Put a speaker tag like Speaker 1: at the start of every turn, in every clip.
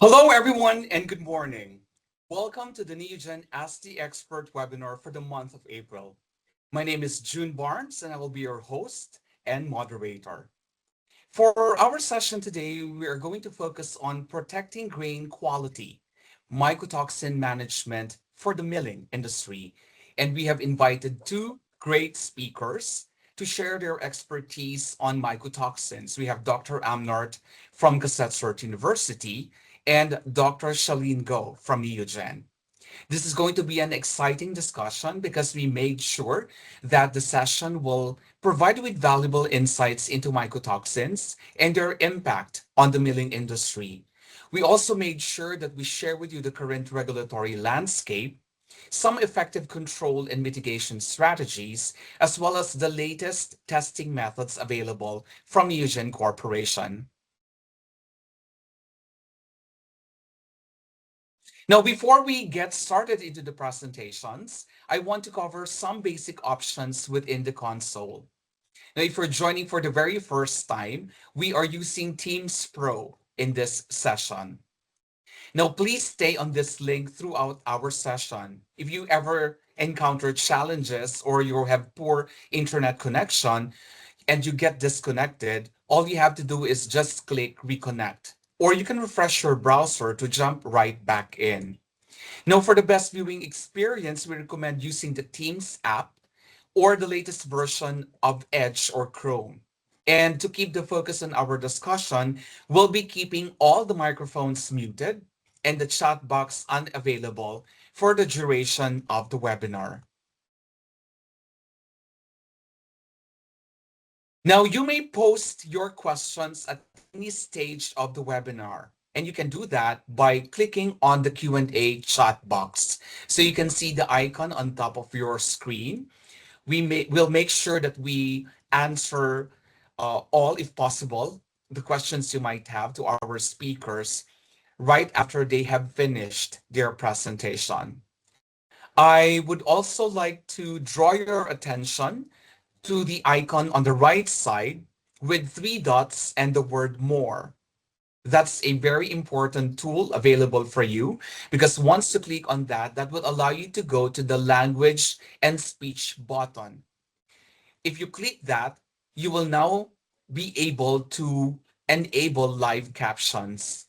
Speaker 1: Hello, everyone, and good morning. Welcome to the Neogen Ask the Expert webinar for the month of April. My name is June Barnes, and I will be your host and moderator. For our session today, we are going to focus on protecting grain quality, mycotoxin management for the milling industry. And we have invited two great speakers to share their expertise on mycotoxins. We have Dr. Amnart from Kasetsart University and Dr. Shalene Go from Neogen. This is going to be an exciting discussion because we made sure that the session will provide you with valuable insights into mycotoxins and their impact on the milling industry. We also made sure that we share with you the current regulatory landscape, some effective control and mitigation strategies, as well as the latest testing methods available from Neogen Corporation. Now, before we get started into the presentations, I want to cover some basic options within the console. Now, if you're joining for the very first time, we are using Teams Pro in this session. Now, please stay on this link throughout our session. If you ever encounter challenges or you have poor internet connection and you get disconnected, all you have to do is just click reconnect, or you can refresh your browser to jump right back in. Now, for the best viewing experience, we recommend using the Teams app or the latest version of Edge or Chrome. And to keep the focus on our discussion, we'll be keeping all the microphones muted and the chat box unavailable for the duration of the webinar. Now, you may post your questions at any stage of the webinar, and you can do that by clicking on the Q&A chat box. So you can see the icon on top of your screen. We'll make sure that we answer all, if possible, the questions you might have to our speakers right after they have finished their presentation. I would also like to draw your attention to the icon on the right side with three dots and the word more. That's a very important tool available for you because once you click on that, that will allow you to go to the language and speech button. If you click that, you will now be able to enable live captions.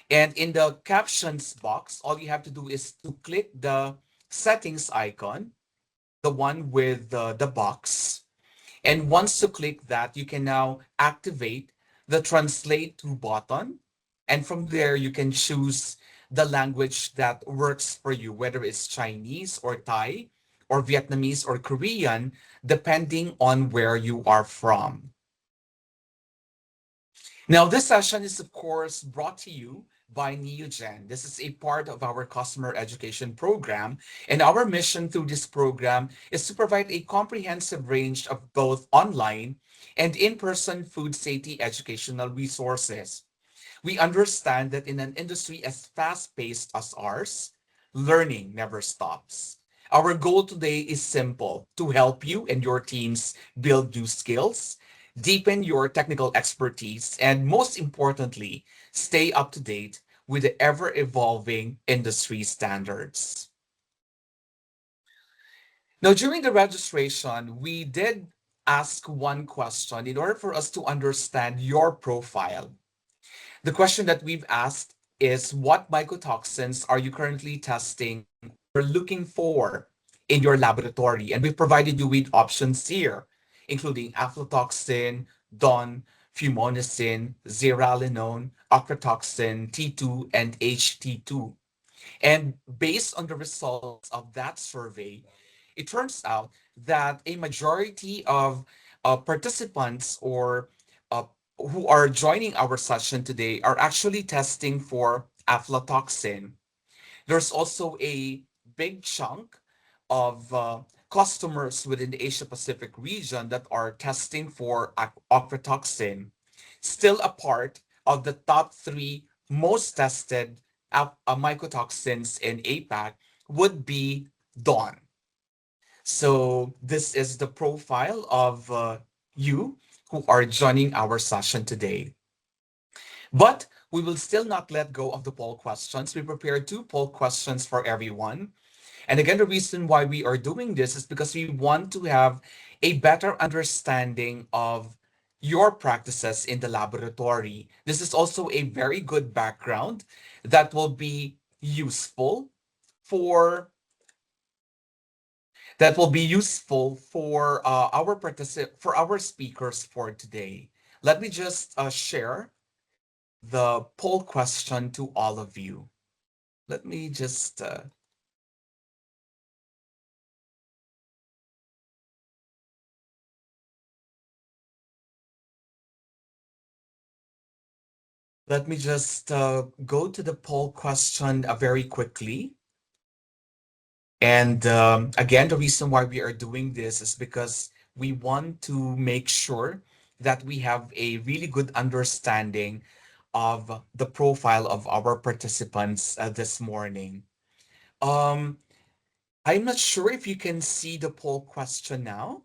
Speaker 1: And in the captions box, all you have to do is to click the settings icon, the one with the box. And once you click that, you can now activate the translate to button. And from there, you can choose the language that works for you, whether it's Chinese or Thai or Vietnamese or Korean, depending on where you are from. Now, this session is, of course, brought to you by Neogen. This is a part of our customer education program, and our mission through this program is to provide a comprehensive range of both online and in-person food safety educational resources. We understand that in an industry as fast-paced as ours, learning never stops. Our goal today is simple: to help you and your teams build new skills, deepen your technical expertise, and most importantly, stay up to date with the ever-evolving industry standards. Now, during the registration, we did ask one question in order for us to understand your profile. The question that we've asked is, what mycotoxins are you currently testing or looking for in your laboratory? And we've provided you with options here, including aflatoxin, DON, fumonisin, zearalenone, ochratoxin, T2, and HT2. And based on the results of that survey, it turns out that a majority of participants or who are joining our session today are actually testing for aflatoxin. There's also a big chunk of customers within the Asia Pacific region that are testing for ochratoxin, still a part of the top three most tested mycotoxins in APAC would be DON. So this is the profile of you who are joining our session today. But we will still not let go of the poll questions. We prepared 2 poll questions for everyone. And again, the reason why we are doing this is because we want to have a better understanding of your practices in the laboratory. This is also a very good background that will be useful for for our speakers for today. Let me just share the poll question to all of you. Let me just go to the poll question very quickly. And again, the reason why we are doing this is because we want to make sure that we have a really good understanding of the profile of our participants this morning. Um, I'm not sure if you can see the poll question now.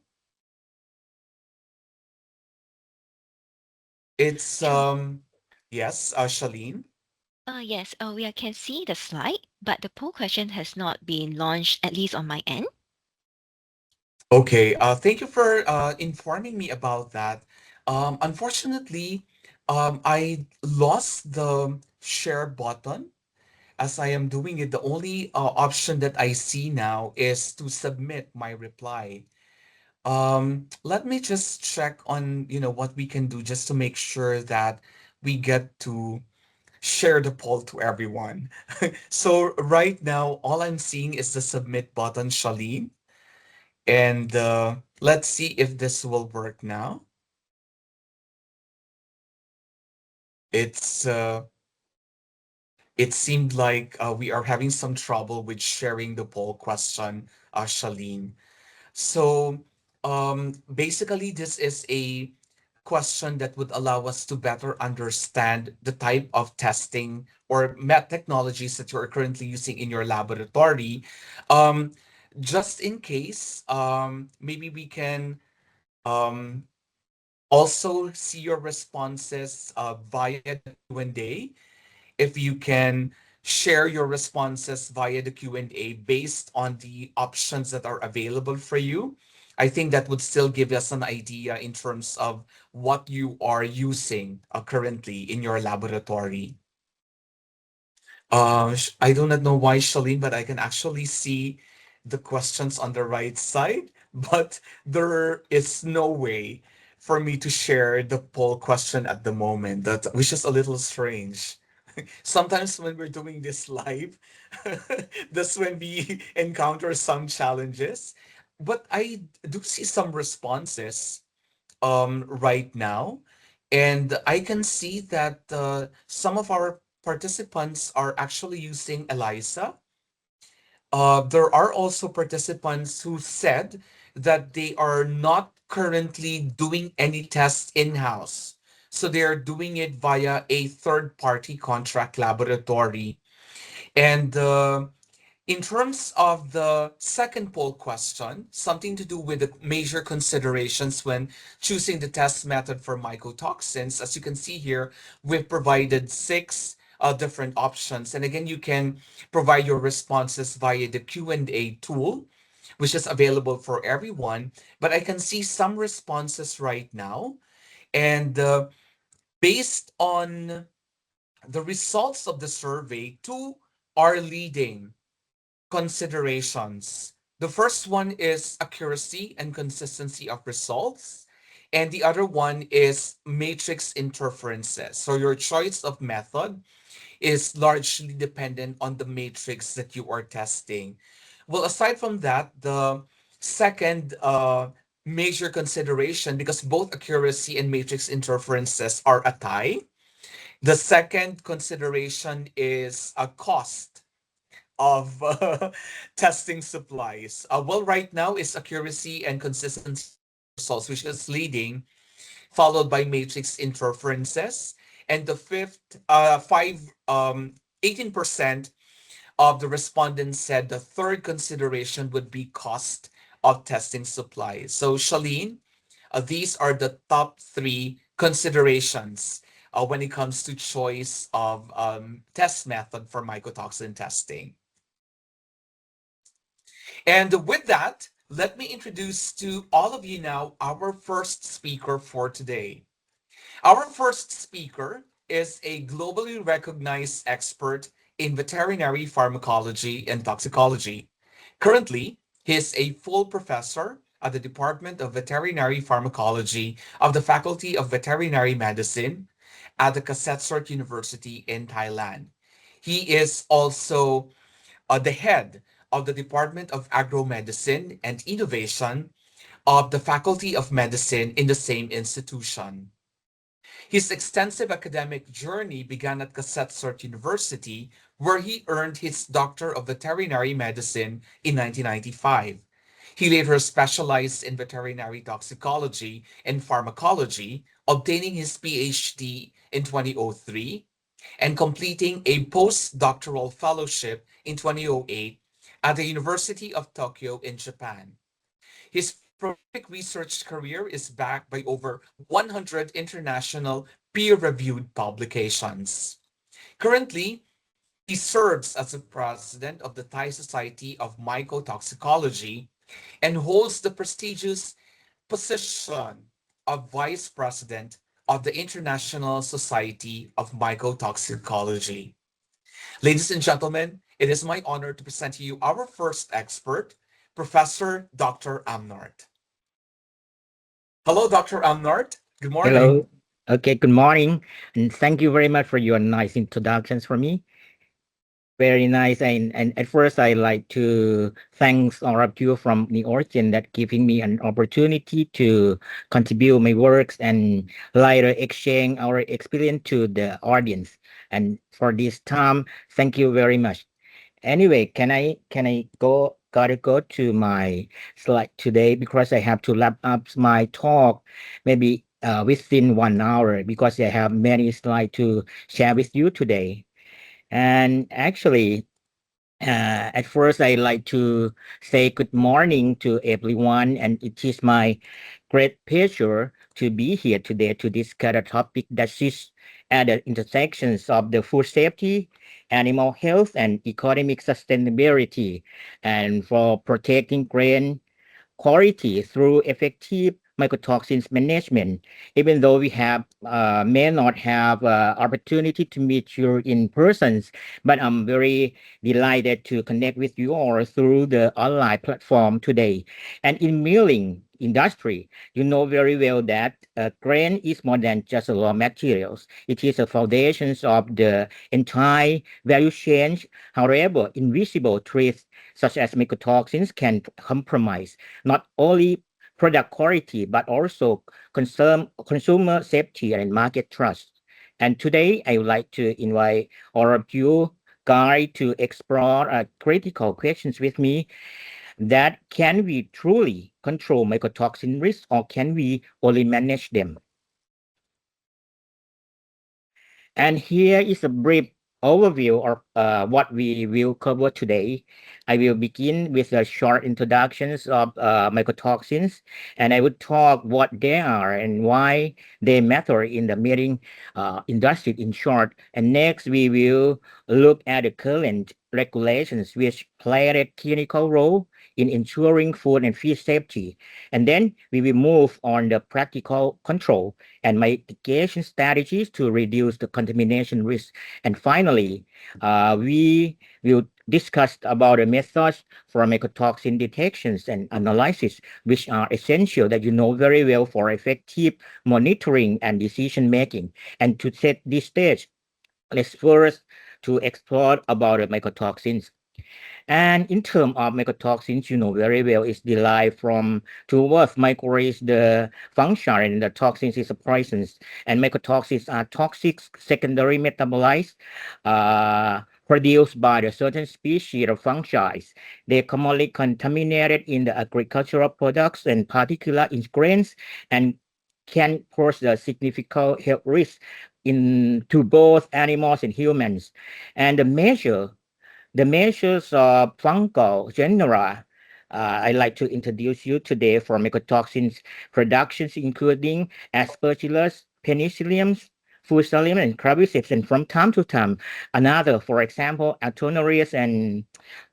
Speaker 1: It's yes, Shalene.
Speaker 2: Yes, we can see the slide, but the poll question has not been launched, at least on my end.
Speaker 1: Okay, thank you for informing me about that. Unfortunately, I lost the share button as I am doing it. The only option that I see now is to submit my reply. Let me just check on, what we can do just to make sure that we get to share the poll to everyone. So right now, all I'm seeing is the submit button, Shalene. And let's see if this will work now. It's it seemed like we are having some trouble with sharing the poll question, Shalene. So basically, this is a question that would allow us to better understand the type of testing or technologies that you're currently using in your laboratory. Um, just in case, maybe we can um, also see your responses via the Q&A. If you can share your responses via the Q&A based on the options that are available for you, I think that would still give us an idea in terms of what you are using currently in your laboratory. I do not know why, Shalene, but I can actually see the questions on the right side, but there is no way for me to share the poll question at the moment. Which is a little strange. Sometimes when we're doing this live, that's when we encounter some challenges. But I do see some responses right now. And I can see that some of our participants are actually using ELISA. There are also participants who said that they are not currently doing any tests in-house. So they are doing it via a third-party contract laboratory. And in terms of the second poll question, something to do with the major considerations when choosing the test method for mycotoxins, as you can see here, we've provided 6 different options. And again, you can provide your responses via the Q&A tool, which is available for everyone. But I can see some responses right now. And based on the results of the survey, 2 are leading considerations. The first one is accuracy and consistency of results, and the other one is matrix interferences. So your choice of method is largely dependent on the matrix that you are testing. Well, aside from that, the second major consideration, because both accuracy and matrix interferences are a tie, the second consideration is a cost of testing supplies. Well, right now is accuracy and consistency results, which is leading, followed by matrix interferences. And the five, 18% of the respondents said the third consideration would be cost of testing supplies. So, Shalene, these are the top 3 considerations when it comes to choice of test method for mycotoxin testing. And with that, let me introduce to all of you now our first speaker for today. Our first speaker is a globally recognized expert in veterinary pharmacology and toxicology. Currently, he is a full professor at the Department of Veterinary Pharmacology of the Faculty of Veterinary Medicine at the Kasetsart University in Thailand. He is also the head of the Department of Agromedicine and Innovation of the Faculty of Medicine in the same institution. His extensive academic journey began at Kasetsart University, where he earned his Doctor of Veterinary Medicine in 1995. He later specialized in veterinary toxicology and pharmacology, obtaining his PhD in 2003 and completing a postdoctoral fellowship in 2008 at the University of Tokyo in Japan. His prolific research career is backed by over 100 international peer-reviewed publications. Currently, he serves as the president of the Thai Society of Mycotoxicology and holds the prestigious position of vice president of the International Society of Mycotoxicology. Ladies and gentlemen, it is my honor to present to you our first expert, Professor Dr. Amnart. Hello, Dr. Amnart. Good morning.
Speaker 3: Hello. Okay, good morning. And thank you very much for your nice introductions for me. Very nice. And at first, I like to thanks all of you from the origin that giving me an opportunity to contribute my works and later exchange our experience to the audience. And for this time, thank you very much. Anyway, can I gotta go to my slide today because I have to wrap up my talk maybe within 1 hour because I have many slides to share with you today. And actually, at first, I like to say good morning to everyone, and it is my great pleasure to be here today to discuss a topic that sits at the intersections of the food safety, animal health, and economic sustainability, and for protecting grain quality through effective mycotoxins management. Even though we have may not have opportunity to meet you in persons, but I'm very delighted to connect with you all through the online platform today. And in milling industry, you know very well that grain is more than just a raw materials. It is the foundations of the entire value chain. However, invisible threats such as mycotoxins can compromise not only product quality but also consumer safety and market trust. And today, I would like to invite all of you guys to explore critical questions with me that can we truly control mycotoxin risk or can we only manage them? And here is a brief overview of what we will cover today. I will begin with a short introductions of mycotoxins, and I would talk what they are and why they matter in the milling industry in short. And next, we will look at the current regulations which play a clinical role in ensuring food and feed safety. And then we will move on the practical control and mitigation strategies to reduce the contamination risk. And finally, we will discuss about the methods for mycotoxin detections and analysis, which are essential that you know very well for effective monitoring and decision making. And to set this stage, let's first to explore about the mycotoxins. And in terms of mycotoxins, you know very well, it's derived from two words. Myco is the function and the toxins is the poisons. And mycotoxins are toxic secondary metabolites produced by the certain species of fungi. They commonly contaminated in the agricultural products and particular in grains and can pose a significant health risk in to both animals and humans. And the measures of fungal genera I'd like to introduce you today for mycotoxins productions, including Aspergillus, Penicillium, Fusarium and Claviceps, and from time to time, another, for example, Atonorius and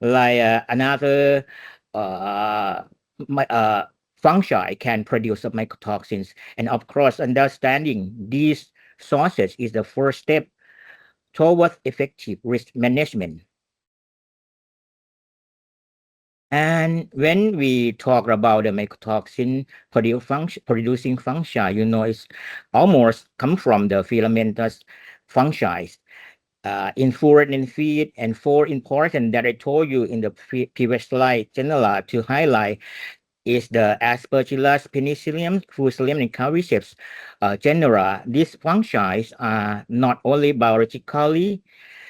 Speaker 3: like another uh, fungi can produce some mycotoxins. And of course, understanding these sources is the first step towards effective risk management. And when we talk about the mycotoxin producing fungi, it's almost come from the filamentous fungi. In food and feed, and four important that I told you in the previous slide, general to highlight is the Aspergillus, Penicillium, Fusarium, and Claviceps genera. These fungi are not only biologically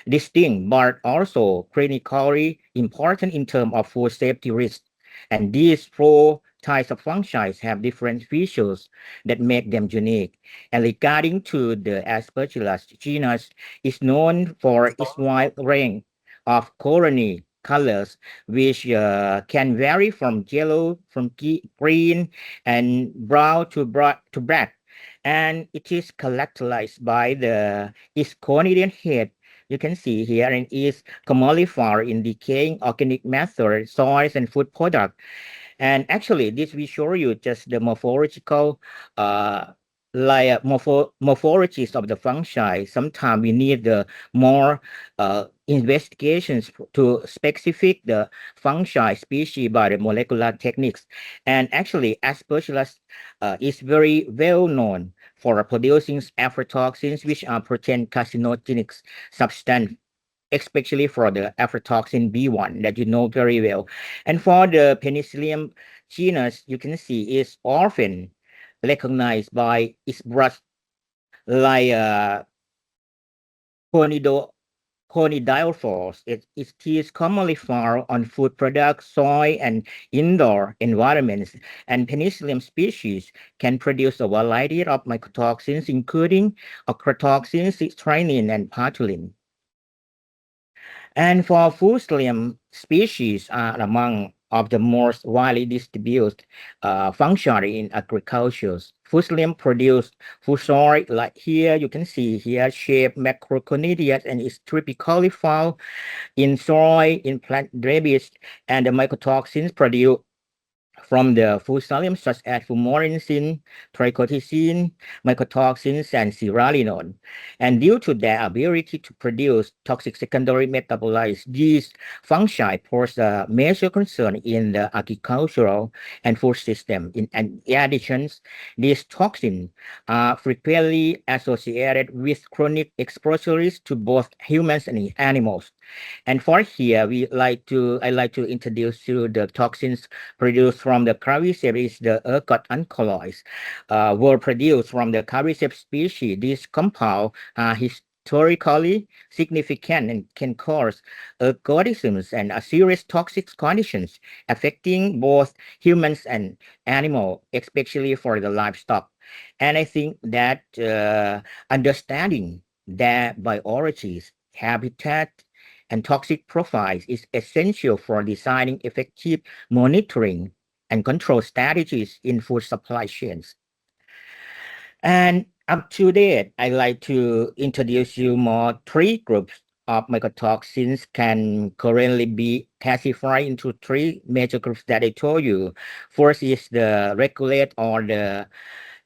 Speaker 3: distinct, but also clinically important in terms of food safety risk. And these four types of fungi have different features that make them unique. And regarding to the Aspergillus genus, is known for its wide range of colony colors, which can vary from yellow, from green, and brown to black. And it is characterized by its conidian head. You can see here, and is commonly found in decaying organic matter, soils, and food products. And actually, this will show you just the morphological morphologies of the fungi. Sometimes we need the more investigations to specific the fungi species by the molecular techniques. And actually, Aspergillus is very well known for producing aflatoxins, which are potent carcinogenic substance, especially for the aflatoxin B1 that you know very well. And for the Penicillium genus, you can see is often recognized by its brush like conidiophores. It is commonly found on food products, soil, and indoor environments. And Penicillium species can produce a variety of mycotoxins, including ochratoxins, strychnine, and patulin. And for Fusarium species are among of the most widely distributed functionally in agriculture. Fusarium produce fusarium, like here you can see here, shape macroconidias, and is typically found in soil, in plant debris, and the mycotoxins produced from the fusarium such as fumarisin, trichotillin, mycotoxins, and zearalenone. And due to their ability to produce toxic secondary metabolites, these fungi pose a major concern in the agricultural and food system. In addition, these toxins are frequently associated with chronic exposures to both humans and animals. And for here, I like to introduce you the toxins produced from the Claviceps, the ergot alkaloids, were produced from the Claviceps species. These compounds are historically significant and can cause ergotisms and serious toxic conditions affecting both humans and animals, especially for the livestock. And I think that understanding their biologies, habitat, and toxic profiles is essential for designing effective monitoring and control strategies in food supply chains. And up to date, I'd like to introduce you more three groups of mycotoxins can currently be classified into three major groups that I told you. First is the regulate or the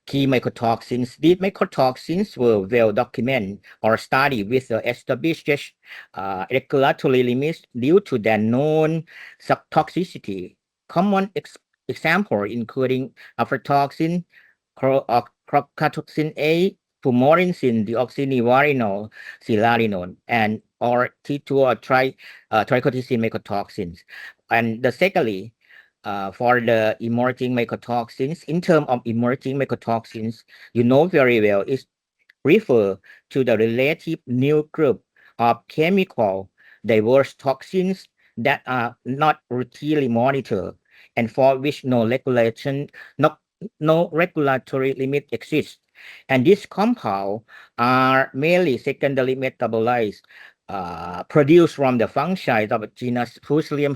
Speaker 3: key mycotoxins. These mycotoxins were well documented or studied with established regulatory limits due to their known toxicity. Common example including aflatoxin, crocatoxin A, fumarisin, deoxynivalenol, zearalenone, and or T2 or trichotillin mycotoxins. And the secondly, for the emerging mycotoxins, in terms of emerging mycotoxins, you know very well, is refer to the relative new group of chemical diverse toxins that are not routinely monitored and for which no regulatory limit exists. And these compounds are merely secondary metabolites produced from the fungi of genus Fusarium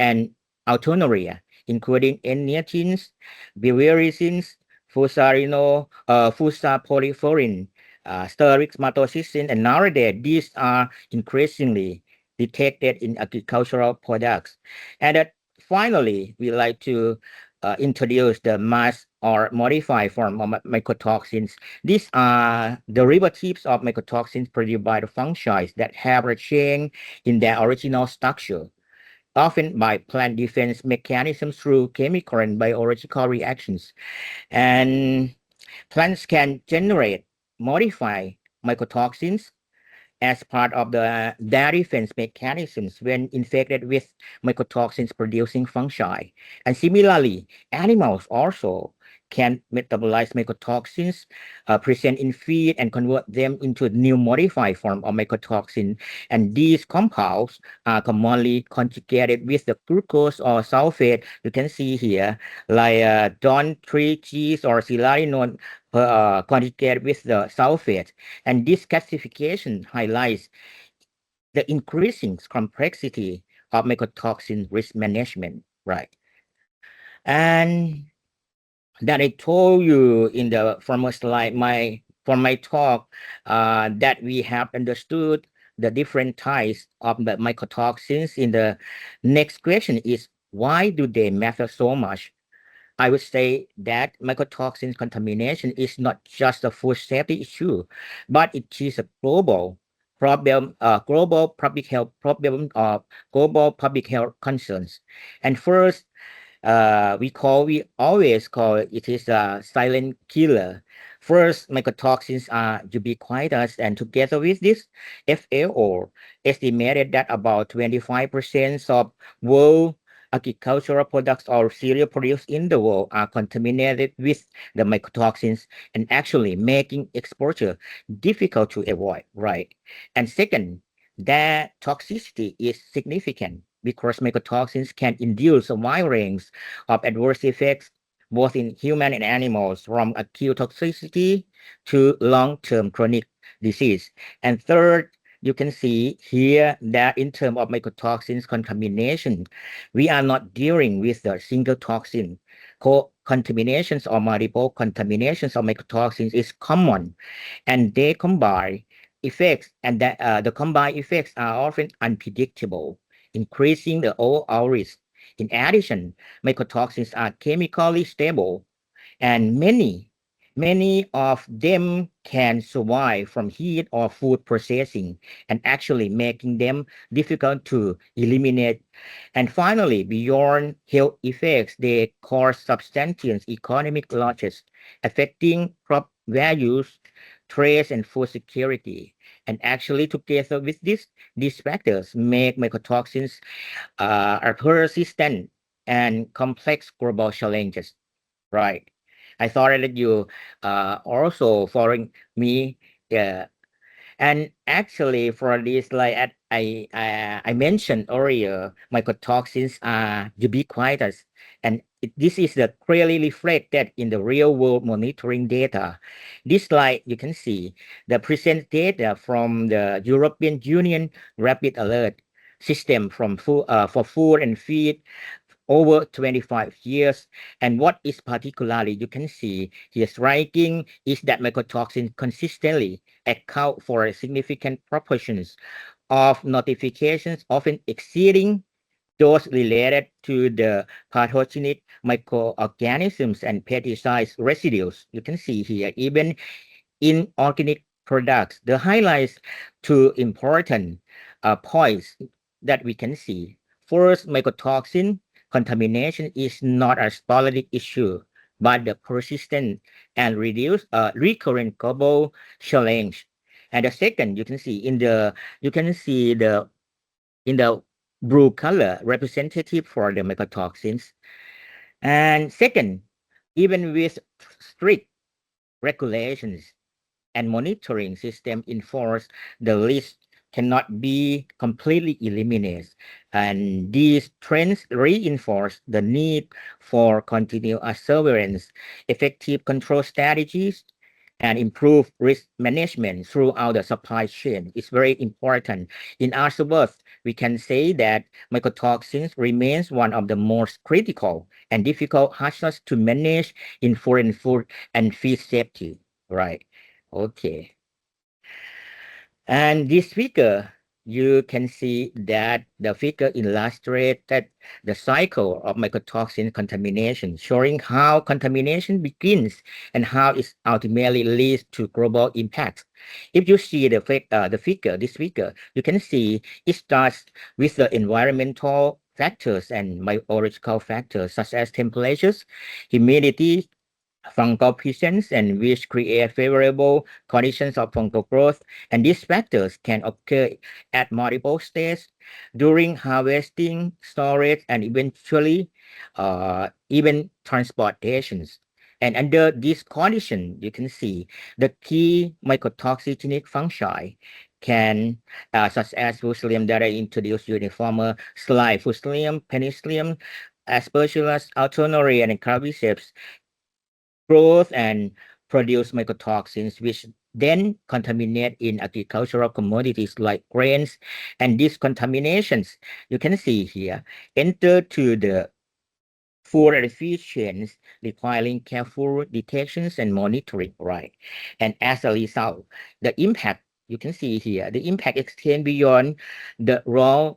Speaker 3: and Autonoria, including eniatins, bevericins, fusarino, fusapolyforin, stereoxytoxin, and nowadays these are increasingly detected in agricultural products. And finally, we like to introduce the mass or modified form of mycotoxins. These are derivatives of mycotoxins produced by the fungi that have a change in their original structure, often by plant defense mechanisms through chemical and biological reactions. And plants can generate modified mycotoxins as part of their defense mechanisms when infected with mycotoxins producing fungi. And similarly, animals also can metabolize mycotoxins present in feed and convert them into new modified form of mycotoxin. And these compounds are commonly conjugated with the glucose or sulfate. You can see here, like Don 3-Gs or silarinone conjugated with the sulfate. And this classification highlights the increasing complexity of mycotoxin risk management, right? And that I told you in the former slide, for my talk, that we have understood the different types of the mycotoxins. In the next question is, why do they matter so much? I would say that mycotoxin contamination is not just a food safety issue, but it is a global problem, global public health problem of global public health concerns. And first, we always call it is a silent killer. First, mycotoxins are ubiquitous, and together with this, FAO estimated that about 25% of world agricultural products or cereal produced in the world are contaminated with the mycotoxins, and actually making exposure difficult to avoid, right? And second, that toxicity is significant because mycotoxins can induce a wide range of adverse effects both in human and animals, from acute toxicity to long-term chronic disease. And third, you can see here that in terms of mycotoxins contamination, we are not dealing with a single toxin. Co-contaminations or multiple contaminations of mycotoxins is common, and they combine effects, and the combined effects are often unpredictable, increasing the overall risk. In addition, mycotoxins are chemically stable, and many of them can survive from heat or food processing, and actually making them difficult to eliminate. And finally, beyond health effects, they cause substantial economic losses, affecting crop values, trade, and food security. And actually, together with this, these factors make mycotoxins are persistent and complex global challenges, right? I thought that you also following me. And actually, for this, like I mentioned earlier, mycotoxins are ubiquitous, and this is the clearly reflected in the real world monitoring data. This slide, you can see the present data from the European Union Rapid Alert System from for food and feed over 25 years. And what is particularly you can see here striking is that mycotoxins consistently account for significant proportions of notifications, often exceeding those related to the pathogenic microorganisms and pesticide residues. You can see here, even in organic products, the highlights two important points that we can see. First, mycotoxin contamination is not a sporadic issue, but the persistent and recurrent global challenge. And the second, you can see in the blue color representative for the mycotoxins. And second, even with strict regulations and monitoring system enforced, the list cannot be completely eliminated. And these trends reinforce the need for continuous surveillance, effective control strategies, and improve risk management throughout the supply chain. It's very important. In other words, we can say that mycotoxins remains one of the most critical and difficult hazards to manage in foreign food and feed safety. Right. Okay. And this figure, you can see that the figure illustrated the cycle of mycotoxin contamination, showing how contamination begins and how it ultimately leads to global impacts. If you see the figure, this figure, you can see it starts with the environmental factors and biological factors such as temperatures, humidity, fungal presence, and which create favorable conditions of fungal growth. And these factors can occur at multiple stages during harvesting, storage, and eventually even transportations. And under this condition, you can see the key mycotoxigenic fungi can, such as Fusarium that I introduced you in the former slide, Fusarium, Penicillium, Aspergillus, Alternaria, and Claviceps, growth and produce mycotoxins, which then contaminate in agricultural commodities like grains. And these contaminations, you can see here, enter to the food and feed chains, requiring careful detections and monitoring, right? And as a result, the impact, you can see here, the impact extends beyond the raw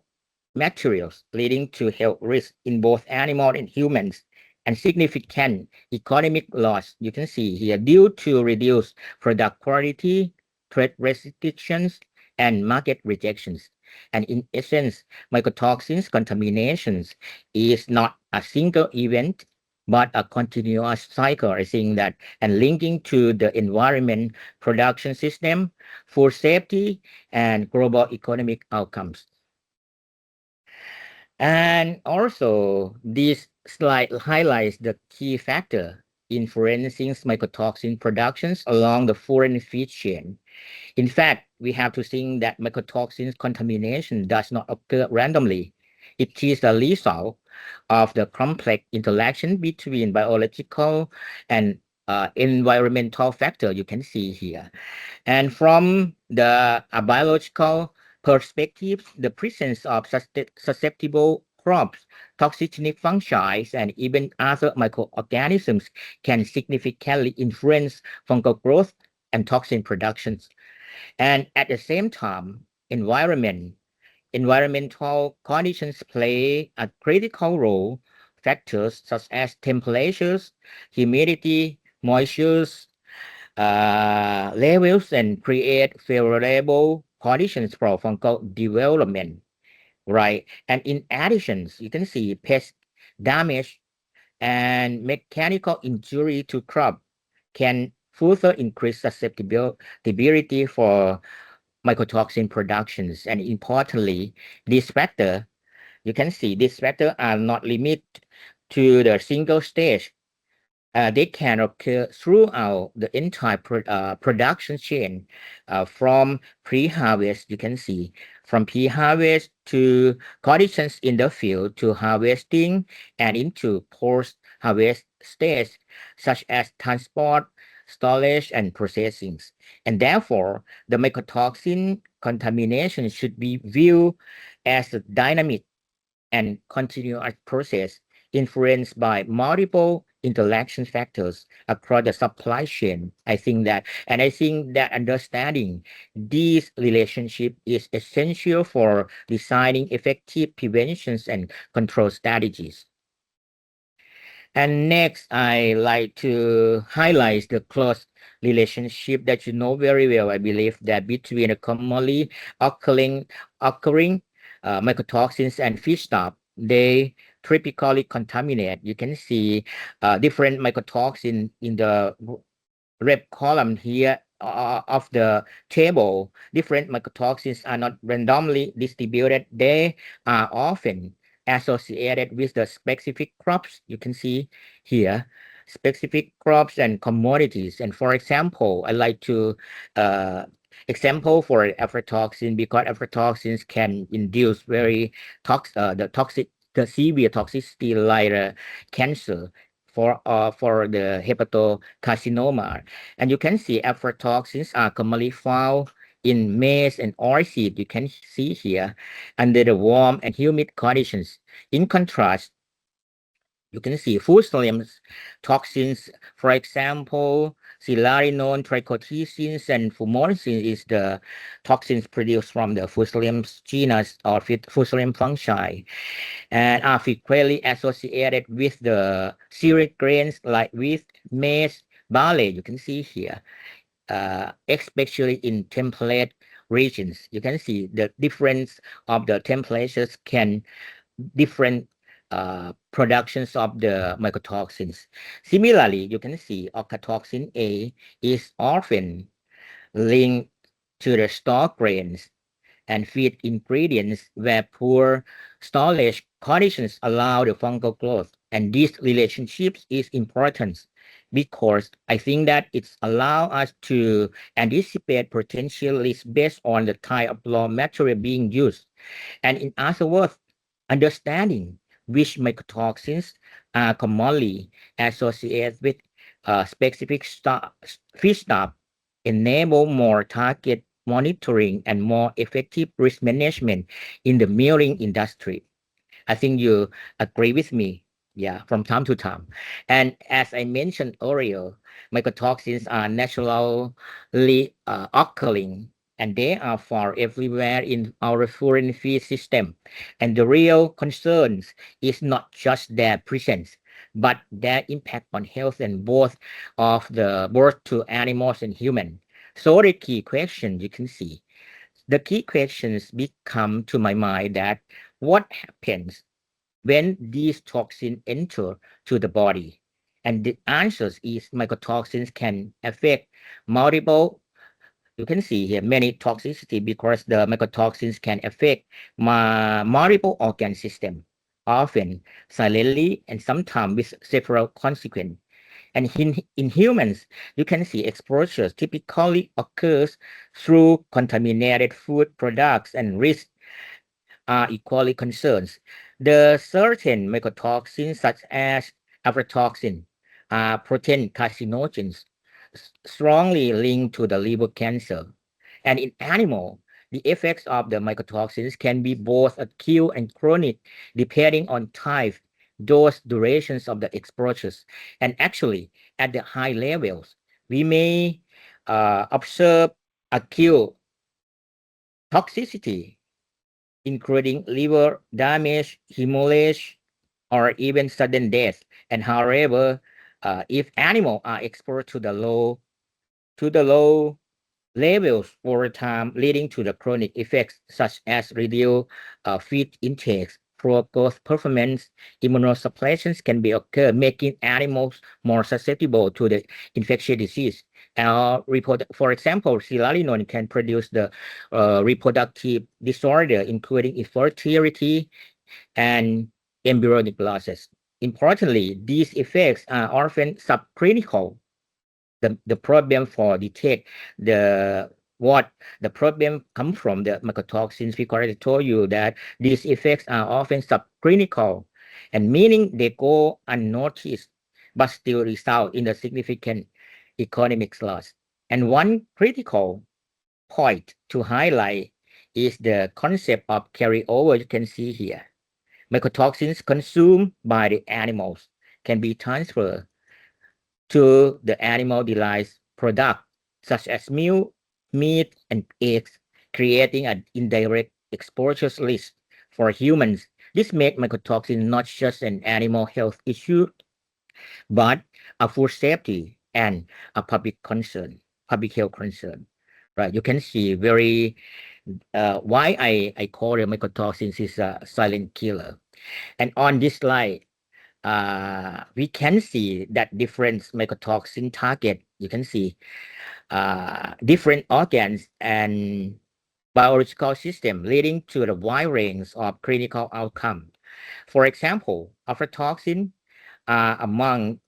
Speaker 3: materials, leading to health risks in both animals and humans, and significant economic loss, you can see here, due to reduced product quality, trade restrictions, and market rejections. And in essence, mycotoxins contaminations is not a single event, but a continuous cycle, I think that, and linking to the environment, production system, food safety, and global economic outcomes. And also, this slide highlights the key factor influencing mycotoxin productions along the food and feed chain. In fact, we have to think that mycotoxin contamination does not occur randomly. It is a result of the complex interaction between biological and environmental factor you can see here. And from the biological perspective, the presence of susceptible crops, toxigenic fungi, and even other microorganisms can significantly influence fungal growth and toxin productions. And at the same time, environmental conditions play a critical role. Factors such as temperatures, humidity, moistures, levels, and create favorable conditions for fungal development, right? And in addition, you can see pest damage and mechanical injury to crop can further increase susceptibility for mycotoxin productions. And importantly, this factor, you can see these factors are not limited to the single stage. They can occur throughout the entire production chain, from pre-harvest, you can see, from pre-harvest to conditions in the field to harvesting and into post-harvest stage, such as transport, storage, and processing. And therefore, the mycotoxin contamination should be viewed as a dynamic and continuous process influenced by multiple interaction factors across the supply chain. I think that understanding this relationship is essential for designing effective preventions and control strategies. And next, I like to highlight the close relationship that you know very well. I believe that between the commonly occurring mycotoxins and feedstock, they typically contaminate. You can see different mycotoxin in the red column here of the table. Different mycotoxins are not randomly distributed. They are often associated with the specific crops. You can see here, specific crops and commodities. And for example, I like to example for aflatoxin, because aflatoxins can induce very the severe toxicity like cancer for the hepatocarcinoma. And you can see aflatoxins are commonly found in maize and oilseed. You can see here under the warm and humid conditions. In contrast, You can see fusarium toxins, for example, silarinone, trichotillins, and fumonisin is the toxins produced from the fusarium genus or fusarium fungi, and are frequently associated with the cereal grains like wheat, maize, barley. You can see here, especially in temperate regions. You can see the difference of the temperatures can different productions of the mycotoxins. Similarly, you can see octatoxin A is often linked to the store grains and feed ingredients where poor storage conditions allow the fungal growth. And this relationship is important because I think that it's allow us to anticipate potential risks based on the type of raw material being used. And in other words, understanding which mycotoxins are commonly associated with specific feedstock enable more target monitoring and more effective risk management in the milling industry. I think you agree with me, yeah, from time to time. And as I mentioned earlier, mycotoxins are naturally occurring, and they are found everywhere in our foreign feed system. And the real concerns is not just their presence, but their impact on health and both to animals and humans. So the key question you can see, the key questions become to my mind that what happens when these toxins enter to the body? And the answer is mycotoxins can affect multiple, you can see here many toxicity because the mycotoxins can affect multiple organ system, often silently and sometimes with several consequences. And in humans, you can see exposure typically occurs through contaminated food products, and risks are equally concerns. The certain mycotoxins such as aflatoxin are protein carcinogens strongly linked to the liver cancer. And in animal, the effects of the mycotoxins can be both acute and chronic depending on type, dose, durations of the exposures. And actually, at the high levels, we may observe acute toxicity, including liver damage, hemorrhage, or even sudden death. And however, if animals are exposed to the low levels over time, leading to the chronic effects such as reduced feed intakes, poor growth performance, immunosuppressions can be occur, making animals more susceptible to the infectious disease. For example, silarinone can produce the reproductive disorder, including infertility and embryonic losses. Importantly, these effects are often subclinical. The problem for detect the problem come from the mycotoxins because I told you that these effects are often subclinical, and meaning they go unnoticed but still result in a significant economic loss. And one critical point to highlight is the concept of carryover. You can see here, mycotoxins consumed by the animals can be transferred to the animal derived product such as milk, meat, and eggs, creating an indirect exposure risk for humans. This makes mycotoxin not just an animal health issue, but a food safety and a public health concern. Right? You can see very why I call the mycotoxins is a silent killer. And on this slide, we can see that different mycotoxin target. You can see different organs and biological system, leading to the wide range of clinical outcome. For example, aflatoxin are among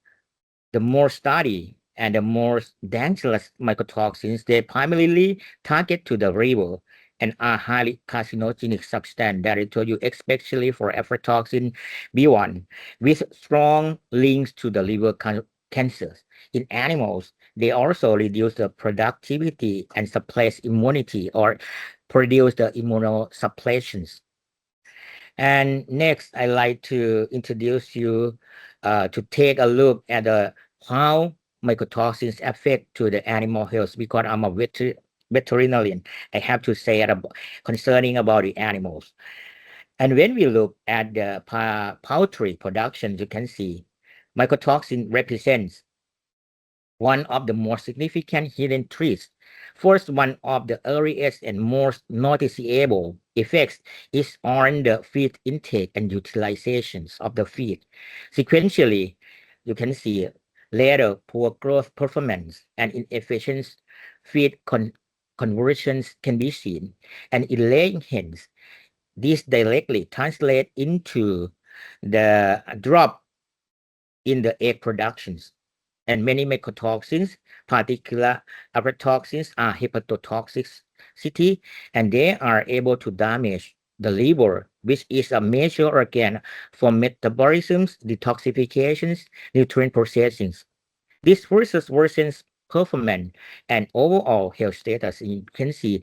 Speaker 3: the more studied and the most dangerous mycotoxins. They primarily target to the liver and are highly carcinogenic substance that I told you, especially for aflatoxin B1, with strong links to the liver cancers. In animals, they also reduce the productivity and suppress immunity or produce the immunosuppressions. And next, I like to introduce you to take a look at how mycotoxins affect to the animal health, because I'm a veterinarian. I have to say it concerning about the animals. And when we look at the poultry production, you can see mycotoxin represents one of the most significant hidden threats. First, one of the earliest and most noticeable effects is on the feed intake and utilizations of the feed. Sequentially, you can see later poor growth performance and inefficient feed conversions can be seen. And in laying hens, this directly translates into the drop in the egg productions. And many mycotoxins, particular aflatoxins, are hepatotoxicity, and they are able to damage the liver, which is a major organ for metabolisms, detoxifications, nutrient processing. This worsens performance and overall health status. You can see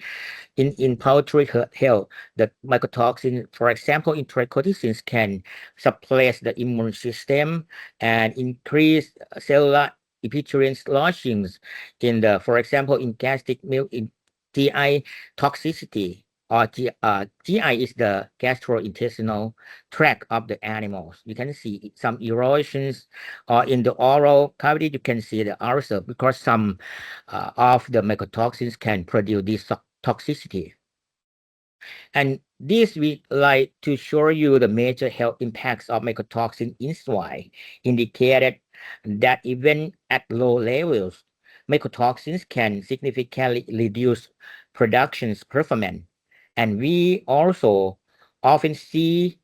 Speaker 3: in poultry health, the mycotoxin, for example, in trichoticins can suppress the immune system and increase cellular epithelial lodgings in the, for example, in gastric milk, in GI toxicity, or GI is the gastrointestinal tract of the animals. You can see some erosions, or in the oral cavity, you can see the ulcer, because some of the mycotoxins can produce this toxicity. And this we like to show you the major health impacts of mycotoxin in swine, indicated that even at low levels, mycotoxins can significantly reduce production's performance. And we also often see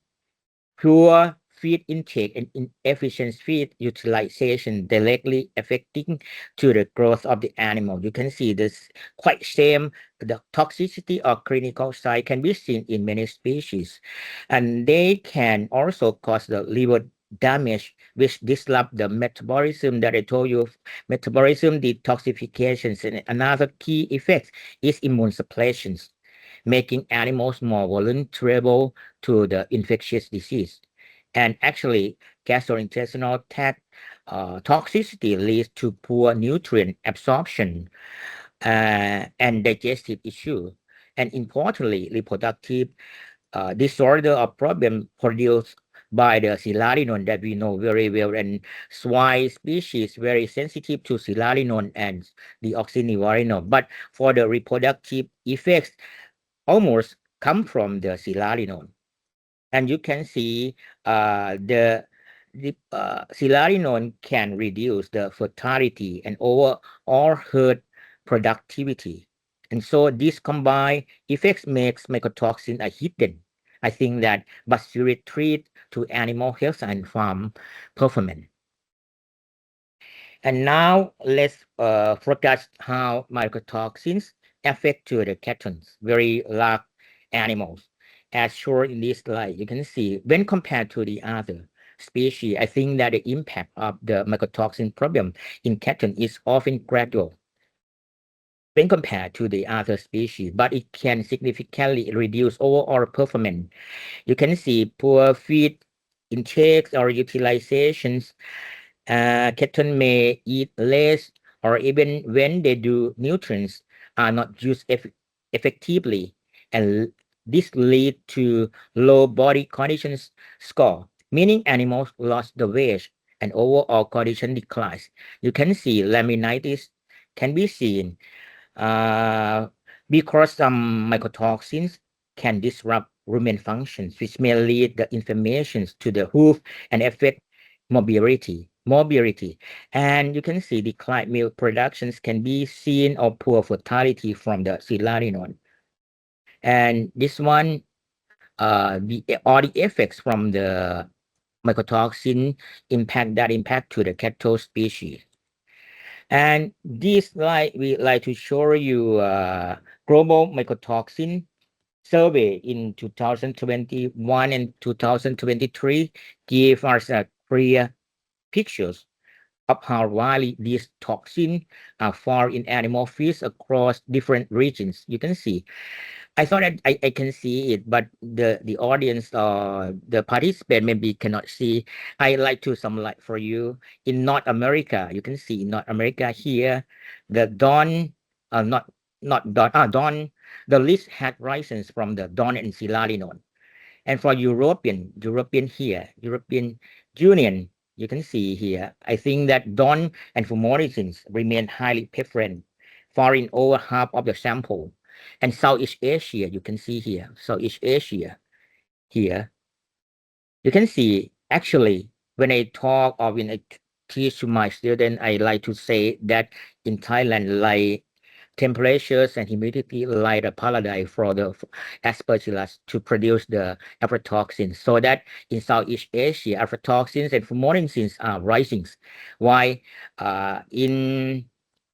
Speaker 3: poor feed intake and inefficient feed utilization directly affecting to the growth of the animal. You can see this quite same, the toxicity or clinical side can be seen in many species, and they can also cause the liver damage, which disrupt the metabolism that I told you, metabolism detoxifications. And another key effect is immune suppressions, making animals more vulnerable to the infectious disease. And actually, gastrointestinal tract toxicity leads to poor nutrient absorption and digestive issue. And importantly, reproductive disorder or problem produced by the silarinone that we know very well, and swine species very sensitive to silarinone and deoxynivalenol. But for the reproductive effects, almost come from the silarinone. And you can see the silarinone can reduce the fertility and overall herd productivity. And so these combined effects makes mycotoxin a hidden, I think that, but serious threat to animal health and farm performance. And now let's focus how mycotoxins affect to the catons, very large animals. As shown in this slide, you can see when compared to the other species, I think that the impact of the mycotoxin problem in cattle is often gradual when compared to the other species, but it can significantly reduce overall performance. You can see poor feed intakes or utilizations. Cattle may eat less, or even when they do, nutrients are not used effectively, and this lead to low body conditions score, meaning animals lost the weight and overall condition declines. You can see laminitis can be seen because some mycotoxins can disrupt rumen functions, which may lead the inflammations to the hoof and affect mobility. And you can see declined milk productions can be seen, or poor fertility from the silarinone. And this one, all the effects from the mycotoxin impact to the cattle species. And this slide we like to show you global mycotoxin survey in 2021 and 2023 give us a clear pictures of how widely these toxins are found in animal feeds across different regions. You can see. I thought that I can see it, but the audience or the participant maybe cannot see. I like to summarize for you. In North America, you can see in North America here, the Don, not Don, Don, the list had risen from the Don and Silalinone. And for European here, European Union, you can see here, I think that Don and fumonisin remain highly prevalent, far in over half of the sample. And Southeast Asia, you can see here, Southeast Asia, here, you can see actually when I talk or when I teach to my students, I like to say that in Thailand, like temperatures and humidity light a paradise for the aspergillus to produce the aflatoxins, so that in Southeast Asia, aflatoxins and fumonisins are rising. While in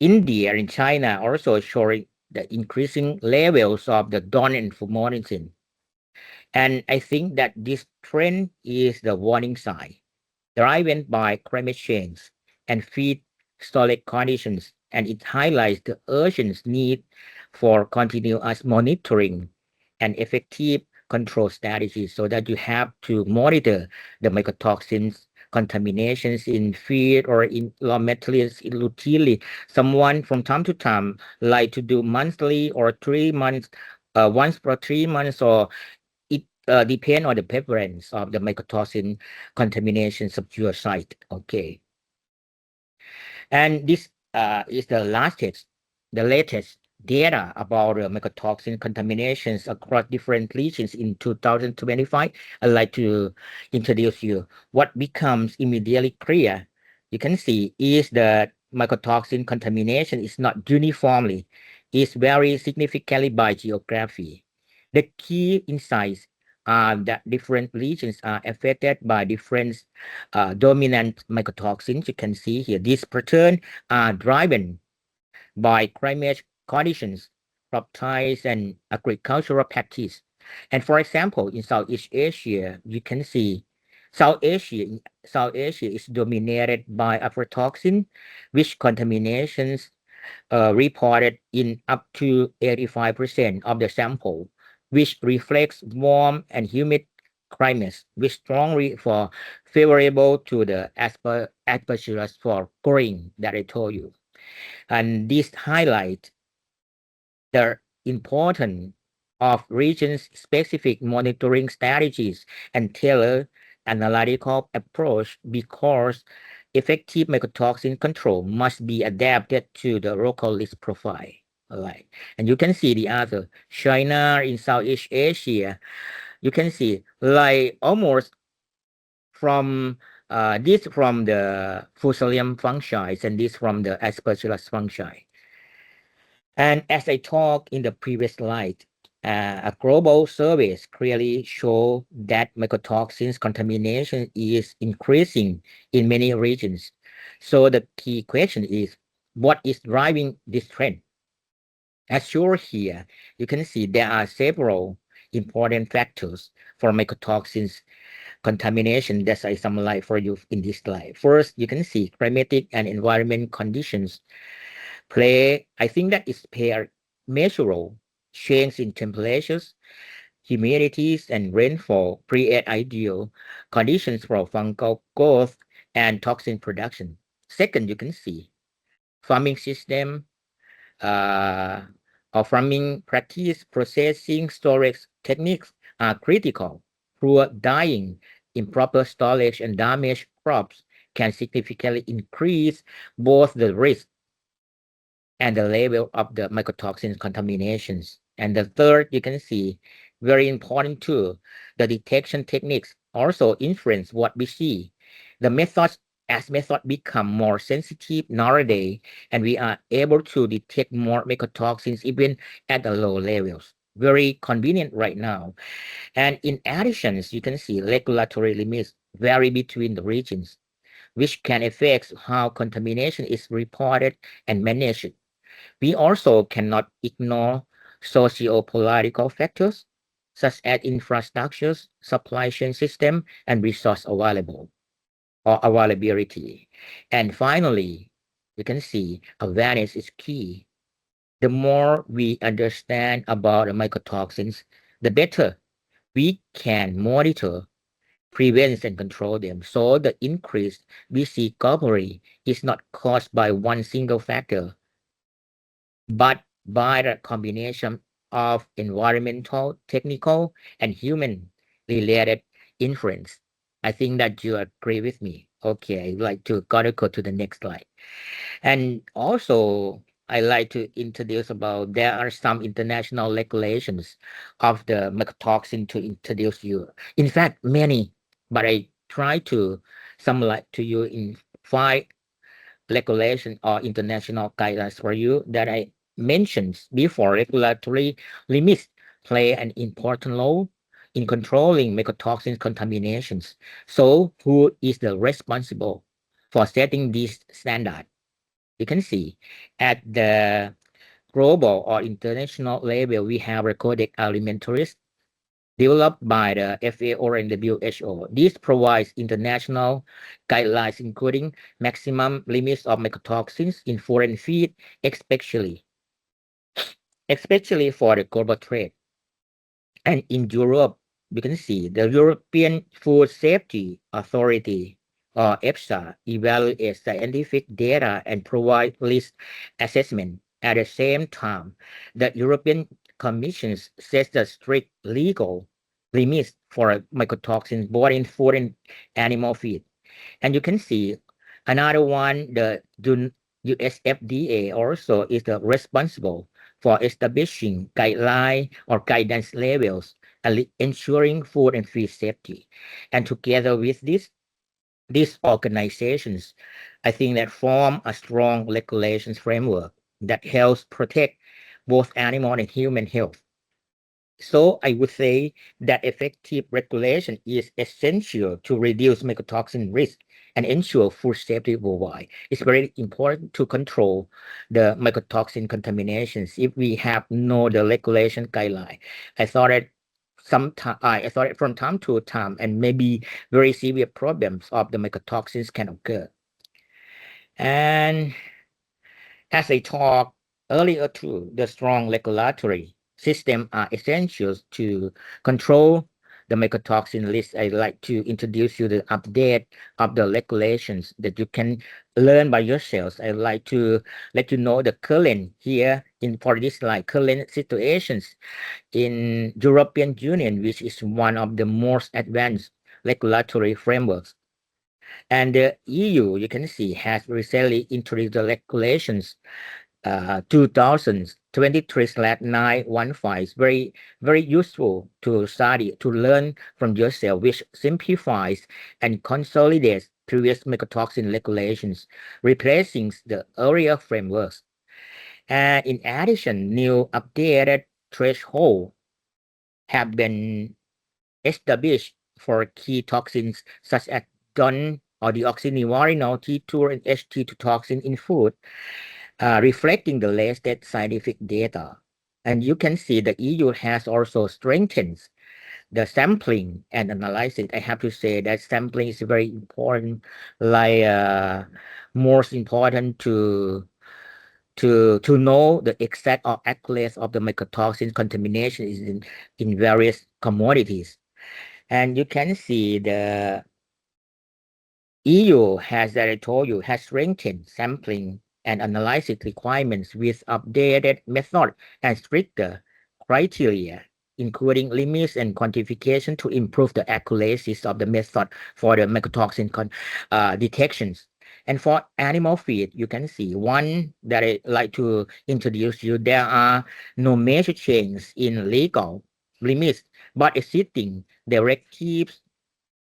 Speaker 3: India and China also showing the increasing levels of the DON and fumonisin. And I think that this trend is the warning sign driven by climate change and feed storage conditions, and it highlights the urgent need for continuous monitoring and effective control strategies, so that you have to monitor the mycotoxins contaminations in feed or in raw materials routinely. Someone from time to time like to do monthly or 3 months, once per 3 months, or it depends on the prevalence of the mycotoxin contaminations of your site. Okay. And this is the latest data about mycotoxin contaminations across different regions in 2025. I'd like to introduce you. What becomes immediately clear, you can see, is that mycotoxin contamination is not uniformly, it varies significantly by geography. The key insights are that different regions are affected by different dominant mycotoxins. You can see here, these patterns are driven by climate conditions, crop types, and agricultural practice. And for example, in Southeast Asia, you can see South Asia is dominated by aflatoxin, which contaminations reported in up to 85% of the sample, which reflects warm and humid climates, which strongly for favorable to the aspergillus for growing that I told you. And this highlight the importance of region-specific monitoring strategies and tailored analytical approach, because effective mycotoxin control must be adapted to the local risk profile. All right. And you can see the other, China in Southeast Asia, you can see like almost from this from the Fusarium fungi and this from the Aspergillus fungi. And as I talked in the previous slide, a global surveys clearly show that mycotoxins contamination is increasing in many regions. So the key question is, what is driving this trend? As shown here, you can see there are several important factors for mycotoxins contamination that I summarize for you in this slide. First, you can see climatic and environment conditions I think that is play major role. Change in temperatures, humidities, and rainfall create ideal conditions for fungal growth and toxin production. Second, you can see farming system or farming practice, processing, storage techniques are critical. Poor dyeing, improper storage, and damaged crops can significantly increase both the risk and the level of the mycotoxin contaminations. And the third, you can see, very important too, the detection techniques also influence what we see. The methods become more sensitive nowadays, and we are able to detect more mycotoxins even at the low levels. Very convenient right now. And in addition, you can see regulatory limits vary between the regions, which can affect how contamination is reported and managed. We also cannot ignore socio-political factors such as infrastructures, supply chain system, and resource available. or availability. And finally, you can see awareness is key. The more we understand about the mycotoxins, the better we can monitor, prevent, and control them. So the increase we see globally is not caused by one single factor, but by the combination of environmental, technical, and human related influence. I think that you agree with me. Okay, I'd like to go to the next slide. And also, I like to introduce about there are some international regulations of the mycotoxin to introduce you. In fact, many, but I try to summarize to you in 5 regulation or international guidelines for you that I mentioned before. Regulatory limits play an important role in controlling mycotoxin contaminations. So who is the responsible for setting this standard? You can see at the global or international level, we have recorded alimentaries developed by the FAO and WHO. This provides international guidelines, including maximum limits of mycotoxins in foreign feed, especially for the global trade. And in Europe, you can see the European Food Safety Authority, or EFSA, evaluates scientific data and provide risk assessment. At the same time, the European Commission sets the strict legal limits for mycotoxins both in food and animal feed. And you can see another one, the US FDA also is the responsible for establishing guideline or guidance levels and ensuring food and feed safety. And together with these organizations, I think that form a strong regulations framework that helps protect both animal and human health. So I would say that effective regulation is essential to reduce mycotoxin risk and ensure food safety worldwide. It's very important to control the mycotoxin contaminations if we have no the regulation guideline. I thought it I thought it from time to time, and maybe very severe problems of the mycotoxins can occur. And as I talked earlier too, the strong regulatory system are essentials to control the mycotoxin list. I'd like to introduce you the update of the regulations that you can learn by yourselves. I'd like to let you know the current here in for this slide, current situations in European Union, which is one of the most advanced regulatory frameworks. And the EU, you can see, has recently introduced the regulations 2023/915 is very useful to study, to learn from yourself, which simplifies and consolidates previous mycotoxin regulations, replacing the earlier frameworks. And in addition, new updated thresholds have been established for key toxins such as DON or deoxynivalenol T2 and H2 toxin in food, reflecting the latest scientific data. And you can see the EU has also strengthened the sampling and analysis. I have to say that sampling is very important, like most important to know the exact or accurate of the mycotoxin contamination is in various commodities. And you can see the EU has, as I told you, has strengthened sampling and analysis requirements with updated method and stricter criteria, including limits and quantification to improve the accuracy of the method for the mycotoxin detections. And for animal feed, you can see one that I like to introduce you. There are no major changes in legal limits, but existing directives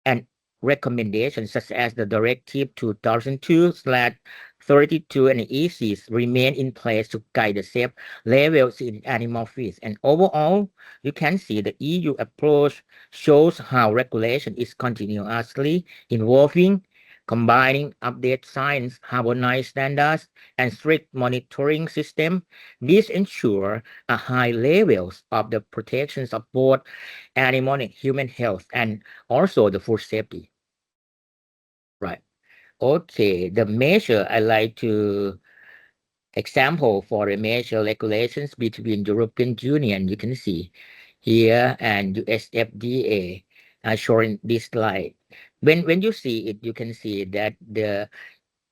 Speaker 3: and recommendations such as the Directive 2002/32 and ECs remain in place to guide the safe levels in animal feeds. And overall, you can see the EU approach shows how regulation is continuously evolving, combining update science, harmonized standards, and strict monitoring system. This ensure a high levels of the protections of both animal and human health and also the food safety. Right. Okay. The measure I like to example for the measure regulations between European Union, you can see here, and US FDA are showing this slide. When you see it, you can see that the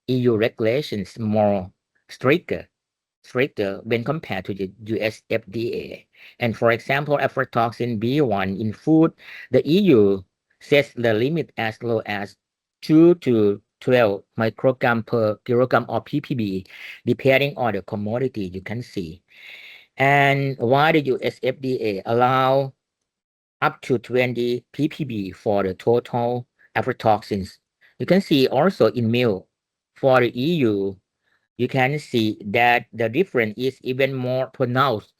Speaker 3: EU regulations more stricter when compared to the US FDA. And for example, aflatoxin B1 in food, the EU sets the limit as low as 2 to 12 microgram per kilogram of ppb, depending on the commodity, you can see. And why the US FDA allow up to 20 ppb for the total aflatoxins? You can see also in milk for the EU, you can see that the difference is even more pronounced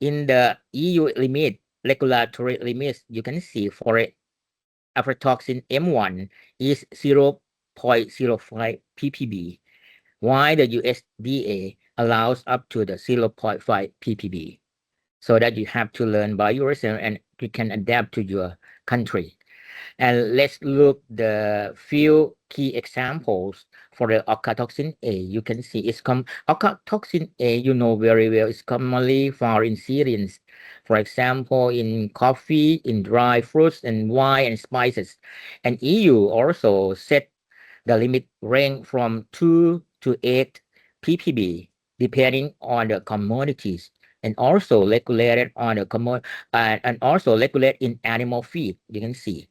Speaker 3: in the EU limit, regulatory limits. You can see for it, aflatoxin M1 is 0.05 ppb, while the USDA allows up to the 0.5 ppb. So that you have to learn by yourself and you can adapt to your country. And let's look the few key examples for the ocatoxin A. You can see it's ocatoxin A, you know very well, is commonly found in cereals. For example, in coffee, in dry fruits, and wine and spices. And EU also set the limit range from 2 to 8 ppb, depending on the commodities, and also regulated on the and also regulated in animal feed. You can see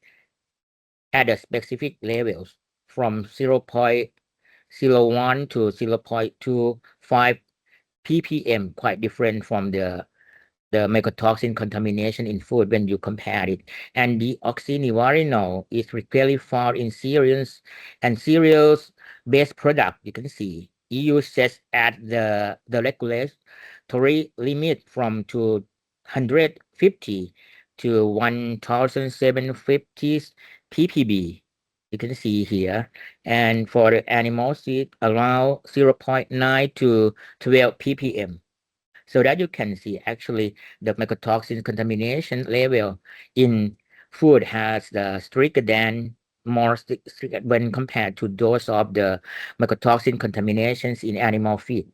Speaker 3: at the specific levels from 0.01 to 0.25 ppm, quite different from the mycotoxin contamination in food when you compare it. And the oxynivalenol is frequently found in cereals and cereals-based product. You can see EU sets at the regulatory limit from 250 to 1,750 ppb. You can see here. And for the animal feed, around 0.9 to 12 ppm. So that you can see actually the mycotoxin contamination level in food has the stricter than more strict when compared to those of the mycotoxin contaminations in animal feed.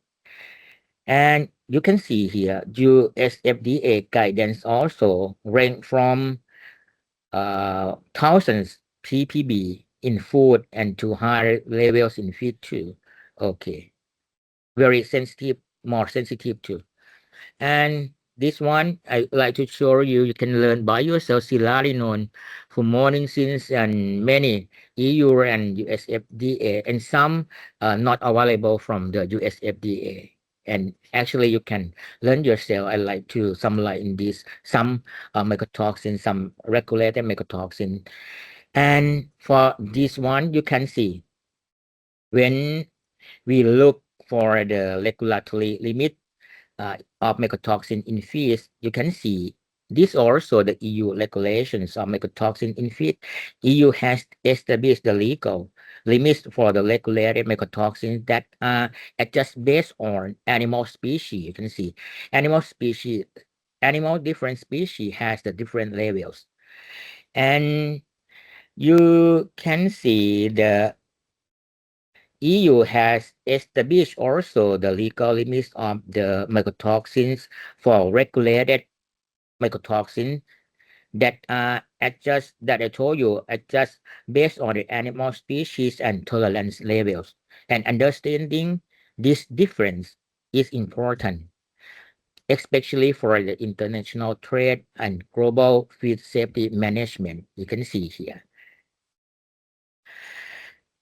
Speaker 3: And you can see here US FDA guidance also range from thousands ppb in food and to higher levels in feed too. Okay, very sensitive, more sensitive too. And this one I like to show you. You can learn by yourself silarinone, fumonisin, and many EU and US FDA, and some not available from the US FDA. And actually, you can learn yourself. I like to summarize in this some mycotoxin, some regulated mycotoxin. And for this one, you can see when we look for the regulatory limit of mycotoxin in fish, you can see this also the EU regulations of mycotoxin in fish. EU has established the legal limits for the regulated mycotoxins that are just based on animal species. You can see animal different species has the different levels. And you can see the EU has established also the legal limits of the mycotoxins for regulated mycotoxin that are adjust that I told you adjust based on the animal species and tolerance levels. And understanding this difference is important, especially for the international trade and global food safety management. You can see here.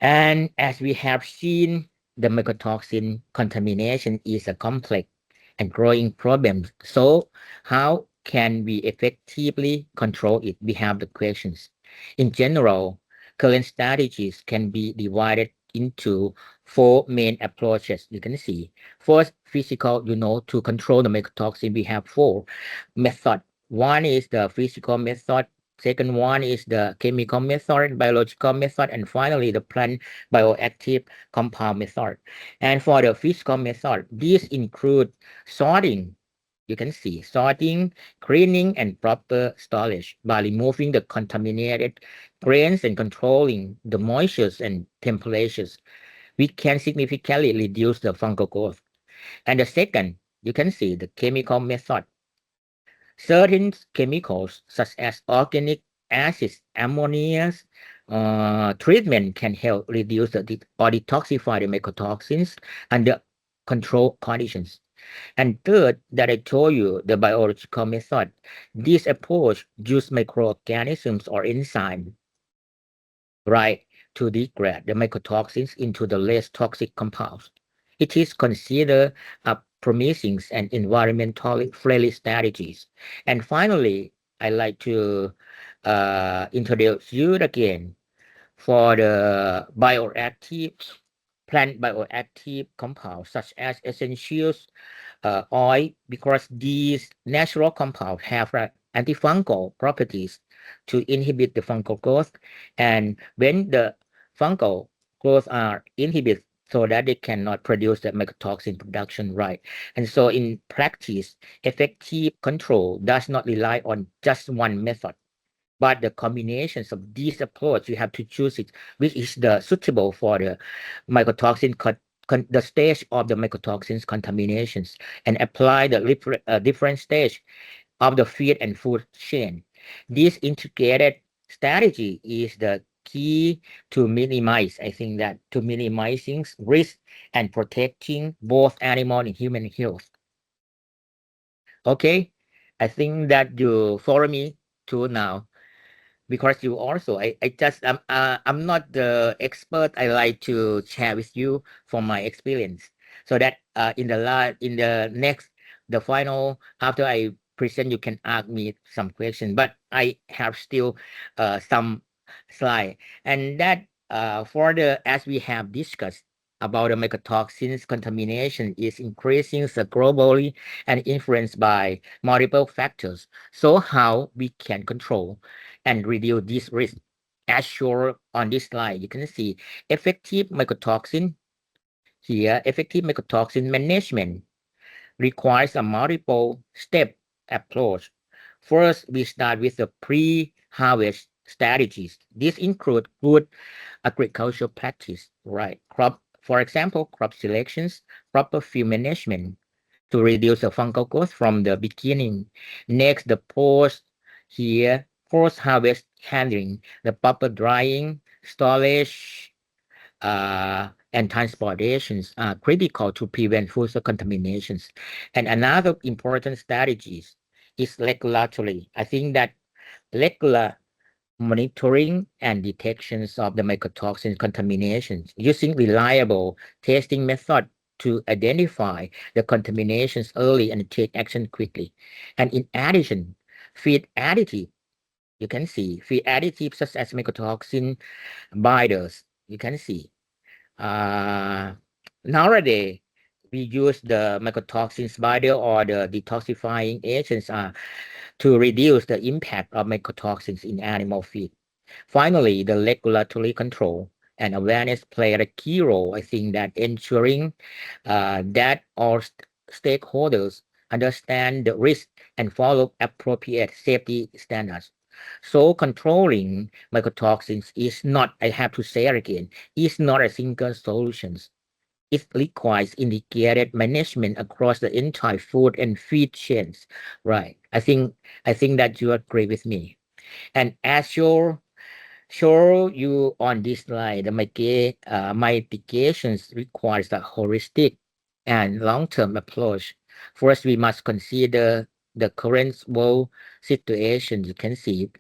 Speaker 3: And as we have seen, the mycotoxin contamination is a complex and growing problem. So how can we effectively control it? We have the questions. In general, current strategies can be divided into 4 main approaches. You can see. First, physical, to control the mycotoxin, we have 4 methods. One is the physical method. Second one is the chemical method, biological method, and finally the plant bioactive compound method. And for the physical method, these include sorting, You can see sorting, cleaning, and proper storage by removing the contaminated grains and controlling the moistures and temperatures. We can significantly reduce the fungal growth. And the second, you can see the chemical method. Certain chemicals, such as organic acids, ammonia, treatment can help reduce or detoxify the mycotoxins under controlled conditions. And third, that I told you, the biological method. This approach uses microorganisms or enzymes, right, to degrade the mycotoxins into the less toxic compounds. It is considered a promising and environmentally friendly strategies. And finally, I like to introduce you again for the bioactive plant bioactive compounds such as essentials oil, because these natural compounds have antifungal properties to inhibit the fungal growth. And when the fungal growth are inhibited, so that they cannot produce the mycotoxin production, right? And so in practice, effective control does not rely on just one method, but the combinations of these approach, you have to choose it, which is the suitable for the mycotoxin the stage of the mycotoxins contaminations, and apply the different stage of the feed and food chain. This integrated strategy is the key to minimize, I think that to minimizing risk and protecting both animal and human health. Okay, I think that you follow me too now, because you also I'm not the expert. I like to share with you from my experience, so that in the next, the final, after I present, you can ask me some questions, but I have still some slide. And that for the, as we have discussed about the mycotoxins contamination is increasing so globally and influenced by multiple factors. So how we can control and reduce this risk? As shown on this slide, you can see effective mycotoxin here. Effective mycotoxin management requires a multiple step approach. First, we start with the pre-harvest strategies. This include good agricultural practice, right? Crop, for example, crop selections, proper field management to reduce the fungal growth from the beginning. Next, the post-harvest handling, the proper drying, storage, and transportations are critical to prevent food contaminations. And another important strategies is regulatory. I think that regular monitoring and detections of the mycotoxin contaminations using reliable testing method to identify the contaminations early and take action quickly. And in addition, feed additive, you can see feed additives such as mycotoxin binders, you can see nowadays we use the mycotoxin binder or the detoxifying agents to reduce the impact of mycotoxins in animal feed. Finally, the regulatory control and awareness play a key role. I think that ensuring that all stakeholders understand the risk and follow appropriate safety standards. So controlling mycotoxins is not, I have to say it again, is not a single solution. It requires integrated management across the entire food and feed chains. Right. I think that you agree with me. And as you show you on this slide, the mitigations requires a holistic and long-term approach. First, we must consider the current world situation. You can see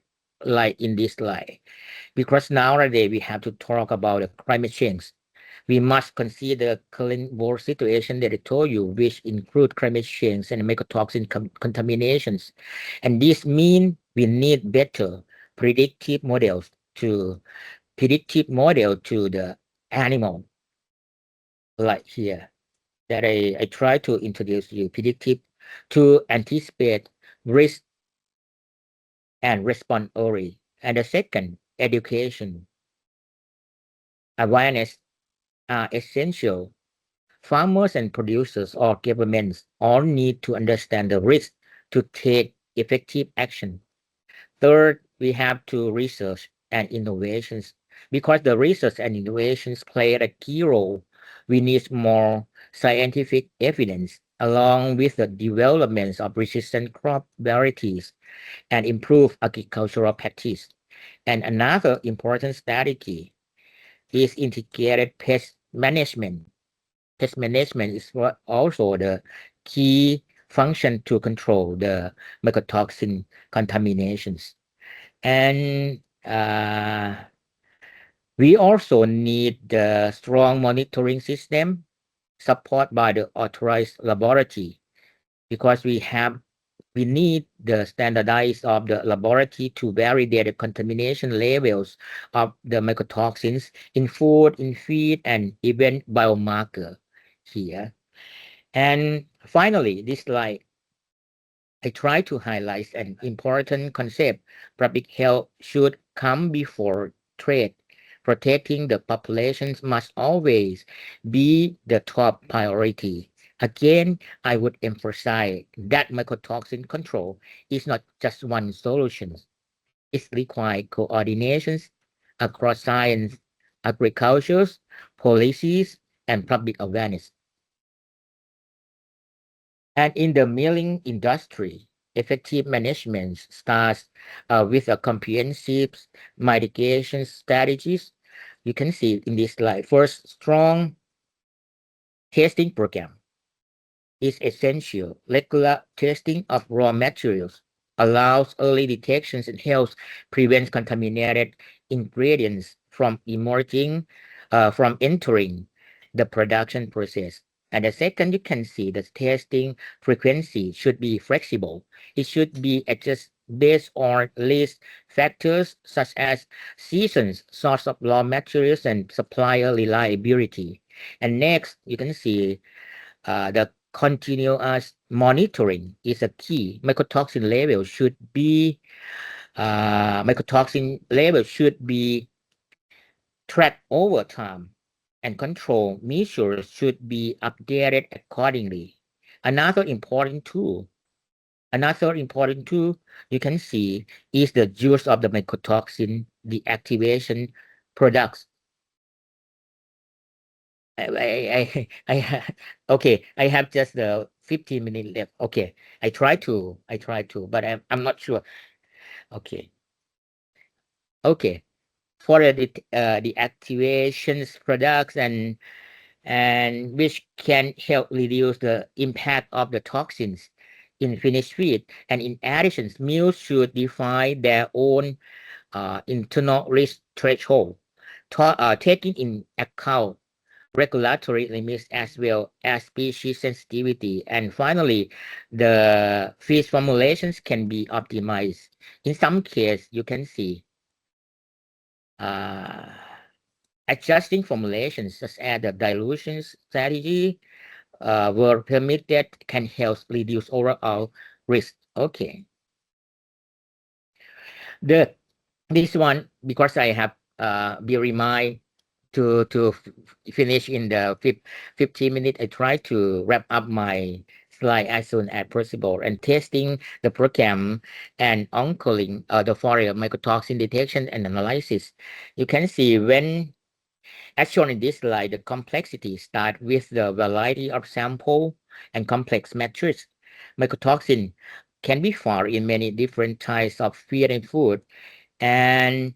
Speaker 3: like in this slide, because nowadays we have to talk about the climate change. We must consider current world situation that I told you, which include climate change and mycotoxin contaminations. And this means we need better predictive models to the animal, like here, that I try to introduce you, predictive to anticipate risk and respond early. And the second, education, awareness are essential farmers and producers or governments all need to understand the risk to take effective action. Third, we have to research and innovations. Because the research and innovations play a key role, we need more scientific evidence along with the developments of resistant crop varieties and improved agricultural practice. And another important strategy is integrated pest management. Pest management is also the key function to control the mycotoxin contaminations. And we also need the strong monitoring system supported by the authorized laboratory, because we need the standardized of the laboratory to validate the contamination levels of the mycotoxins in food, in feed, and even biomarker here. And finally, this slide, I try to highlight an important concept. Public health should come before trade. Protecting the populations must always be the top priority. Again, I would emphasize that mycotoxin control is not just one solution. It requires coordinations across science, agriculture, policies, and public awareness. And in the milling industry, effective management starts with a comprehensive mitigation strategies. You can see in this slide. First, strong testing program is essential. Regular testing of raw materials allows early detections and helps prevent contaminated ingredients from emerging, from entering the production process. And the second, you can see the testing frequency should be flexible. It should be adjusted based on list factors such as seasons, source of raw materials, and supplier reliability. And next, you can see the continuous monitoring is a key. Mycotoxin level should be tracked over time, and control measures should be updated accordingly. Another important tool you can see is the use of the mycotoxin deactivation products. Okay, I have just the 15 minutes left. Okay, I try to, but I'm not sure. Okay. For the activations products and which can help reduce the impact of the toxins in finished feed. And in addition, mills should define their own internal risk threshold, taking in account regulatory limits as well as species sensitivity. And finally, the feed formulations can be optimized. In some cases, you can see adjusting formulations such as the dilution strategy were permitted can help reduce overall risk. Okay. This one, because I have be remind to finish in the 15 minutes, I try to wrap up my slide as soon as possible. And testing the program and ongoing the for mycotoxin detection and analysis. You can see when, as shown in this slide, the complexity start with the variety of sample and complex matrix. Mycotoxin can be found in many different types of feed and food, and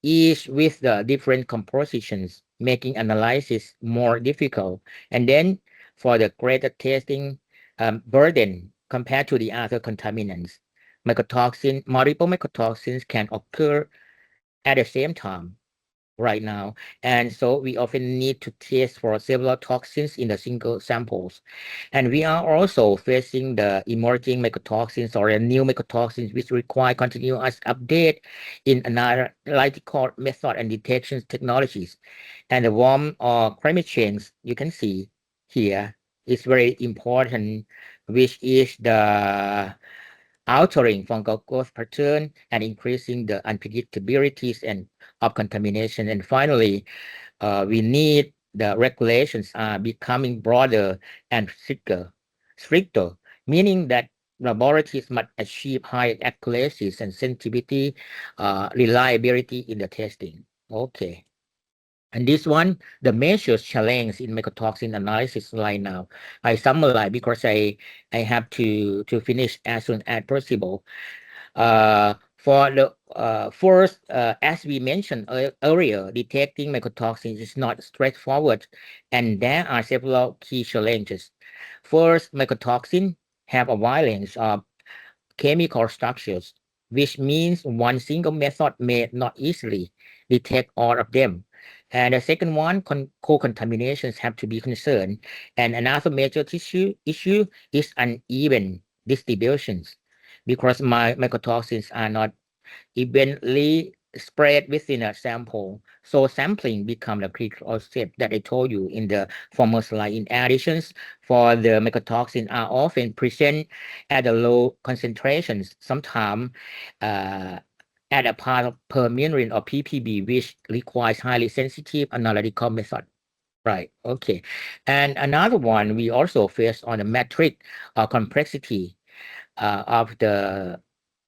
Speaker 3: each with the different compositions, making analysis more difficult. And then for the greater testing burden compared to the other contaminants, multiple mycotoxins can occur at the same time right now. And so we often need to test for several toxins in the single samples. And we are also facing the emerging mycotoxins or new mycotoxins, which require continuous update in analytical method and detection technologies. And the warm or climate change, you can see here, is very important, which is the altering fungal growth pattern and increasing the unpredictabilities and of contamination. And finally, we need the regulations are becoming broader and stricter, meaning that laboratories must achieve high accuracy and sensitivity, reliability in the testing. Okay. And this one, the major challenge in mycotoxin analysis right now, I summarize because I have to finish as soon as possible. For the first, as we mentioned earlier, detecting mycotoxins is not straightforward, and there are several key challenges. First, mycotoxin have a wide range of chemical structures, which means one single method may not easily detect all of them. And the second one, co-contaminations have to be concerned. And another major issue is uneven distributions, because mycotoxins are not evenly spread within a sample. So sampling becomes a critical step that I told you in the former slide. In addition, for the mycotoxin are often present at a low concentrations, sometimes at a part per million or ppb, which requires highly sensitive analytical method. Right. Okay. And another one we also face on the metric complexity of the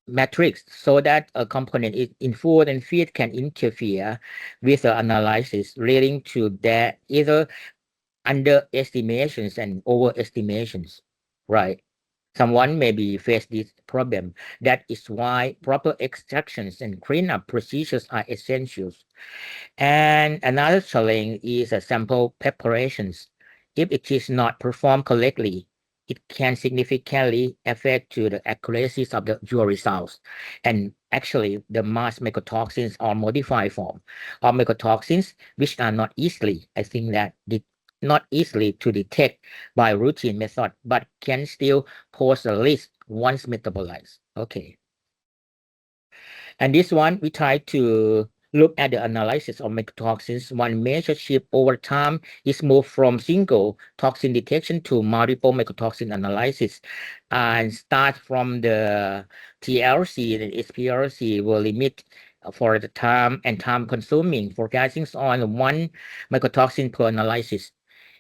Speaker 3: matrix, so that a component in food and feed can interfere with the analysis, leading to their either underestimations and overestimations. Right. Someone maybe face this problem. That is why proper extractions and cleanup procedures are essentials. And another challenge is sample preparations. If it is not performed correctly, it can significantly affect to the accuracy of your results. And actually, the mass mycotoxins or modified form of mycotoxins, which are not easily, I think that not easily to detect by routine method, but can still pose a risk once metabolized. Okay. And this one, we try to look at the analysis of mycotoxins. One major shift over time is moved from single toxin detection to multiple mycotoxin analysis, and start from the TLC and SPLC will limit for the time and time consuming, focusing on one mycotoxin per analysis.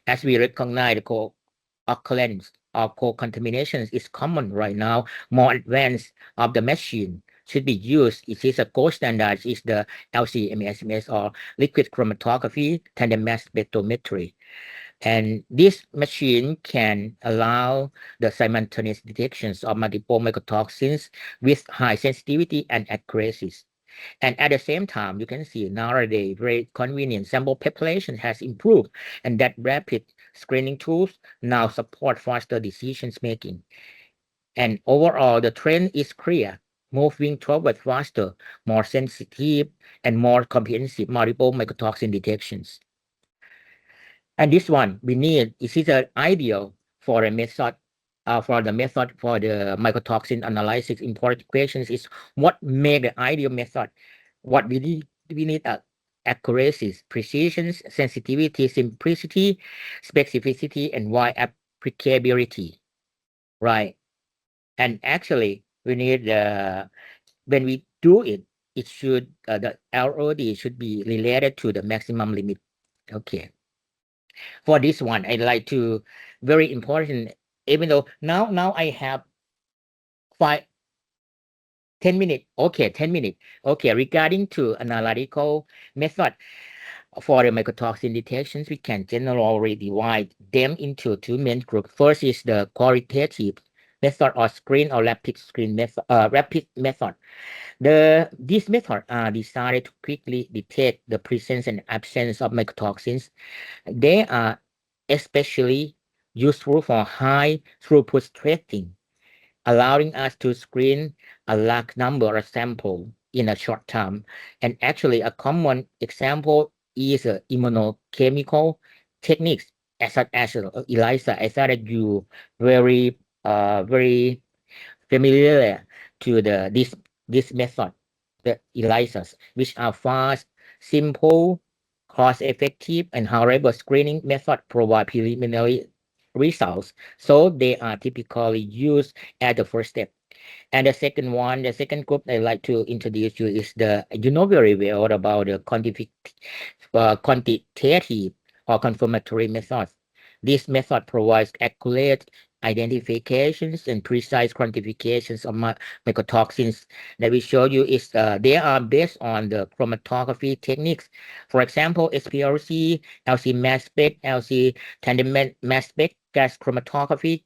Speaker 3: As we recognize the co-occurrence of co-contaminations is common right now, more advanced of the machine should be used. It is a gold standard is the LC-MS or liquid chromatography tandem mass spectrometry. And this machine can allow the simultaneous detections of multiple mycotoxins with high sensitivity and accuracy. And at the same time, you can see nowadays very convenient sample preparation has improved, and that rapid screening tools now support faster decisions making. And overall, the trend is clear, moving toward faster, more sensitive, and more comprehensive multiple mycotoxin detections. And this one we need is an ideal for a method. For the method for the mycotoxin analysis, important questions is what make the ideal method. What we need accuracy, precision, sensitivity, simplicity, specificity, and wide applicability. Right. And actually, we need when we do it, it should the LOD should be related to the maximum limit. Okay. For this one, I'd like to very important. Even though now I have 10 minutes. Okay, 10 minutes. Okay, regarding to analytical method for the mycotoxin detections, we can generally divide them into two main groups. First is the qualitative method or screen or rapid screen method, rapid method. These methods are designed to quickly detect the presence and absence of mycotoxins. They are especially useful for high throughput testing, allowing us to screen a large number of samples in a short time. And actually, a common example is immunochemical techniques, such as ELISA. I thought that you very very familiar to this method, the ELISAs, which are fast, simple, cost-effective, and however screening method provide preliminary results. So they are typically used at the first step. And the second one, the second group I like to introduce you is the, you know very well about the quantitative or confirmatory methods. This method provides accurate identifications and precise quantifications of mycotoxins that we show you is they are based on the chromatography techniques. For example, SPLC, LC mass spec, LC tandem mass spec gas chromatography,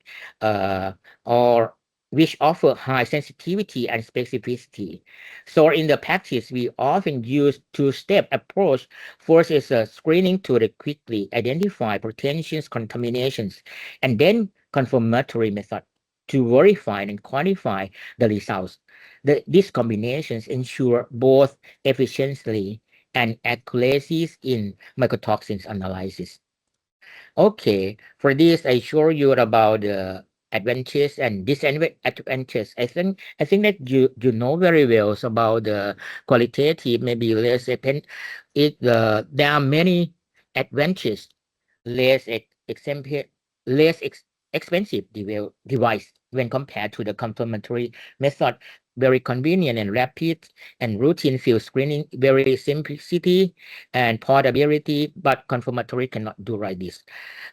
Speaker 3: or which offer high sensitivity and specificity. So in the practice, we often use two-step approach. First is screening to quickly identify potential contaminations, and then confirmatory method to verify and quantify the results. These combinations ensure both efficiency and accuracies in mycotoxins analysis. Okay, for this, I show you about the advantages and disadvantages. I think that you know very well about the qualitative. Maybe less depend. There are many advantages, less expensive device when compared to the complementary method. Very convenient and rapid and routine field screening. Very simplicity and portability, but confirmatory cannot do like this.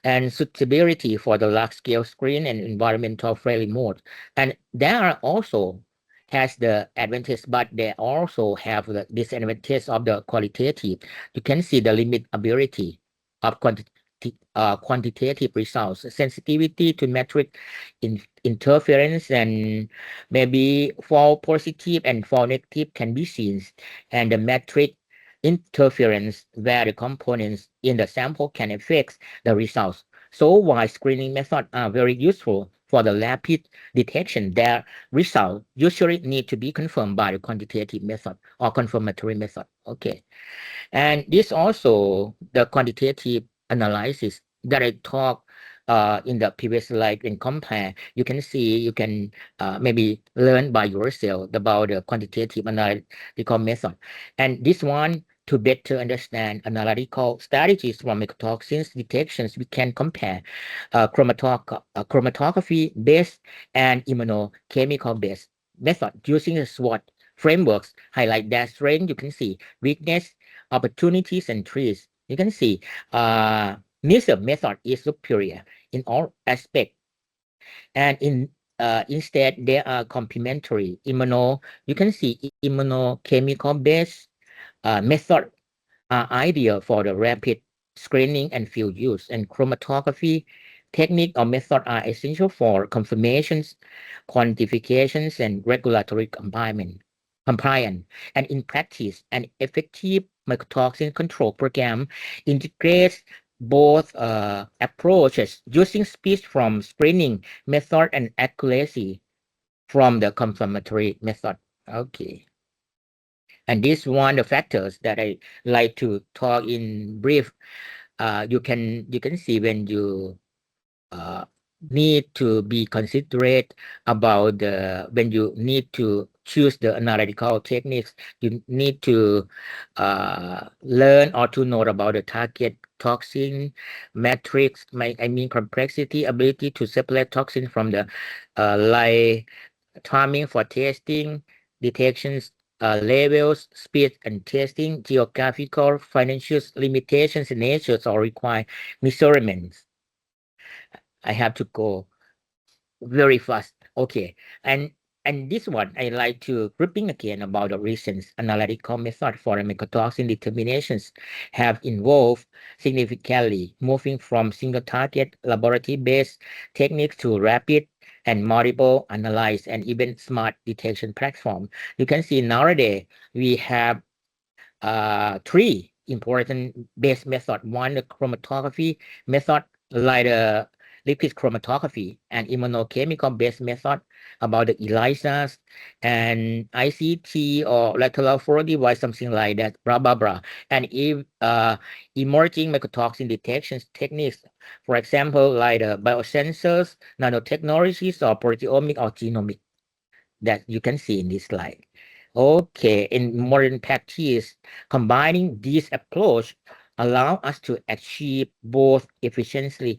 Speaker 3: And suitability for the large-scale screen and environmental friendly mode. And there are also has the advantage, but they also have the disadvantage of the qualitative. You can see the limit ability of quantitative results, sensitivity to metric interference, and maybe false positive and false negative can be seen, and the metric interference where the components in the sample can affect the results. So while screening methods are very useful for the rapid detection, their results usually need to be confirmed by the quantitative method or confirmatory method. Okay. And this also the quantitative analysis that I talked in the previous slide and compare. You can see, you can maybe learn by yourself about the quantitative analytical method. And this one, to better understand analytical strategies from mycotoxins detections, we can compare chromatography-based and immunochemical-based method using the SWOT frameworks. Highlight that strength, you can see weakness, opportunities, and threats. You can see neither method is superior in all aspects, and instead they are complementary. You can see immunochemical based method are ideal for the rapid screening and field use, and chromatography technique or method are essential for confirmations, quantifications, and regulatory compliance. And in practice, an effective mycotoxin control program integrates both approaches using speed from screening method and accuracy from the confirmatory method. Okay. And this one the factors that I like to talk in brief. You can see when you need to be considerate about when you need to choose the analytical techniques. You need to learn or to know about the target toxin matrix. I mean complexity, ability to separate toxin from the timing for testing, detections, levels, speed and testing, geographical, financial limitations, natures or require measurements. I have to go very fast. Okay. And this one, I like to grouping again about the reasons analytical method for the mycotoxin determinations have evolved significantly, moving from single target laboratory-based techniques to rapid and multiple analyze and even smart detection platform. You can see nowadays we have three important base method. One, the chromatography method, like the liquid chromatography, and immunochemical based method about the ELISAs and ICT or lateral flow device, something like that, blah, blah, blah. And if emerging mycotoxin detection techniques, for example, like the biosensors, nanotechnologies, or proteomic or genomic, that you can see in this slide. Okay, in modern practice, combining this approach allow us to achieve both efficiency,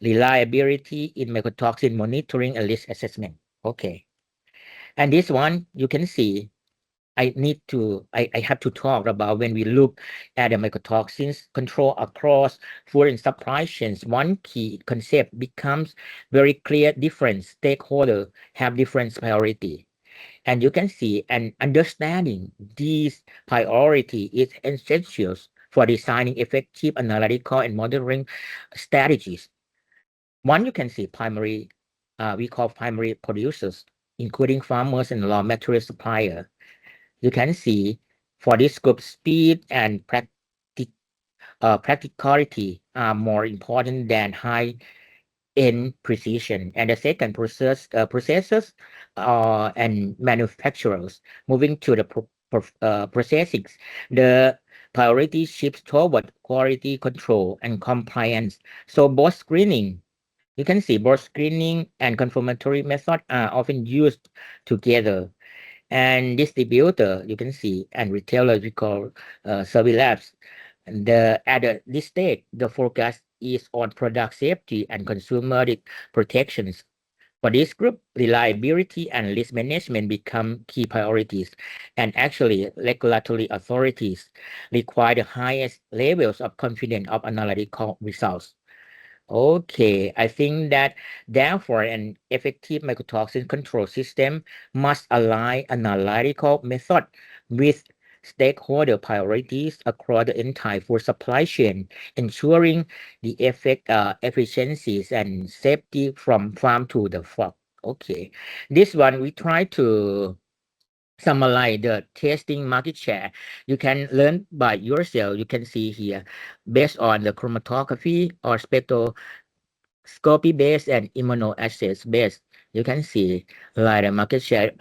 Speaker 3: reliability in mycotoxin monitoring and risk assessment. Okay, and this one you can see I have to talk about when we look at the mycotoxins control across food and supply chains. One key concept becomes very clear. Different stakeholders have different priority. And you can see and understanding these priority is essential for designing effective analytical and monitoring strategies. One, you can see we call primary producers, including farmers and raw material supplier. You can see for this group, speed and practicality are more important than high-end precision. And the second, processors and manufacturers moving to the processing. The priority shifts toward quality control and compliance. So both screening, you can see both screening and confirmatory method are often used together. And distributor, you can see, and retailer, we call survey labs. And this stage, the focus is on product safety and consumer protections. For this group, reliability and risk management become key priorities. And actually, regulatory authorities require the highest levels of confidence of analytical results. Okay, I think that therefore an effective mycotoxin control system must align analytical method with stakeholder priorities across the entire food supply chain, ensuring the efficiencies and safety from farm to the fork. Okay, this one we try to summarize the testing market share. You can learn by yourself. You can see here based on the chromatography or spectroscopy based and immunoassays based. You can see like the market share.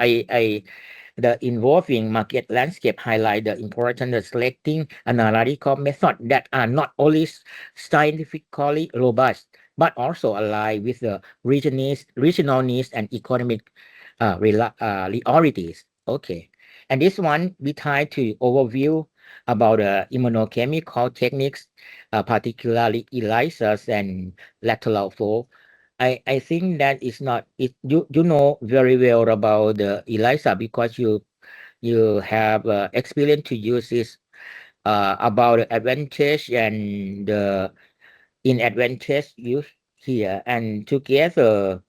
Speaker 3: The evolving market landscape highlight the importance of selecting analytical methods that are not only scientifically robust but also align with the regional needs and economic realities. Okay, and this one we try to overview about immunochemical techniques, particularly ELISAs and lateral flow. I think that is not it. You know very well about the ELISA because you have experience to use this about the advantage and the inadvantage use here, and together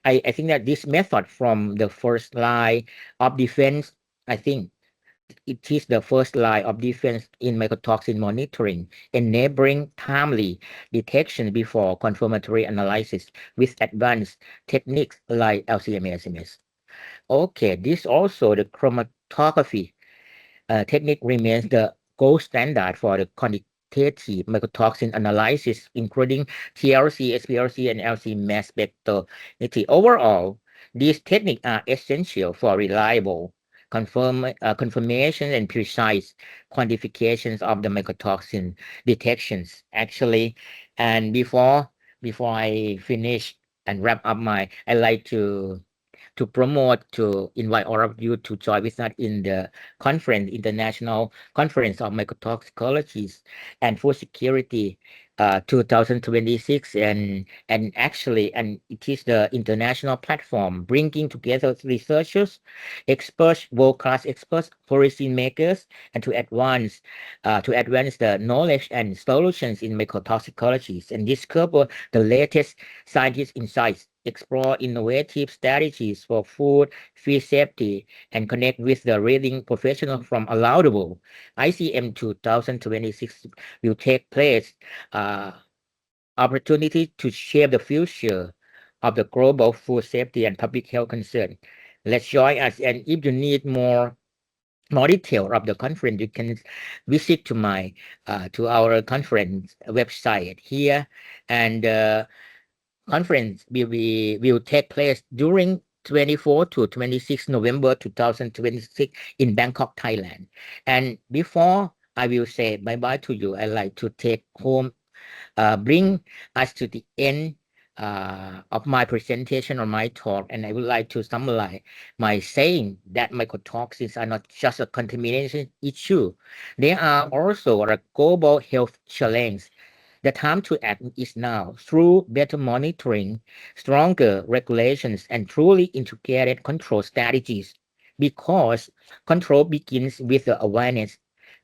Speaker 3: I think that this method from the first line of defense, I think it is the first line of defense in mycotoxin monitoring, enabling timely detection before confirmatory analysis with advanced techniques like LC-MS. Okay, this also the chromatography technique remains the gold standard for the quantitative mycotoxin analysis, including TLC, SPLC, and LC mass spectrometry. Overall, these techniques are essential for reliable confirmation and precise quantifications of the mycotoxin detections. Actually, and before I finish and wrap up I like to promote, to invite all of you to join with us in the International Conference of Mycotoxicology and Food Security 2026. And it is the international platform bringing together researchers, experts, world-class experts, policy makers, and to advance the knowledge and solutions in mycotoxicology and discover the latest scientific insights, explore innovative strategies for food safety, and connect with the leading professionals from around the world. ICM 2026 will take place, opportunity to shape the future of the global food safety and public health concern. Let's join us, and if you need more detail of the conference, you can visit to our conference website here. And conference will take place during 24 to 26 November 2026 in Bangkok, Thailand. And before I will say bye-bye to you, I like to take home, bring us to the end of my presentation or my talk, and I would like to summarize my saying that mycotoxins are not just a contamination issue. They are also a global health challenge. The time to act is now. Through better monitoring, stronger regulations, and truly integrated control strategies, because control begins with the awareness.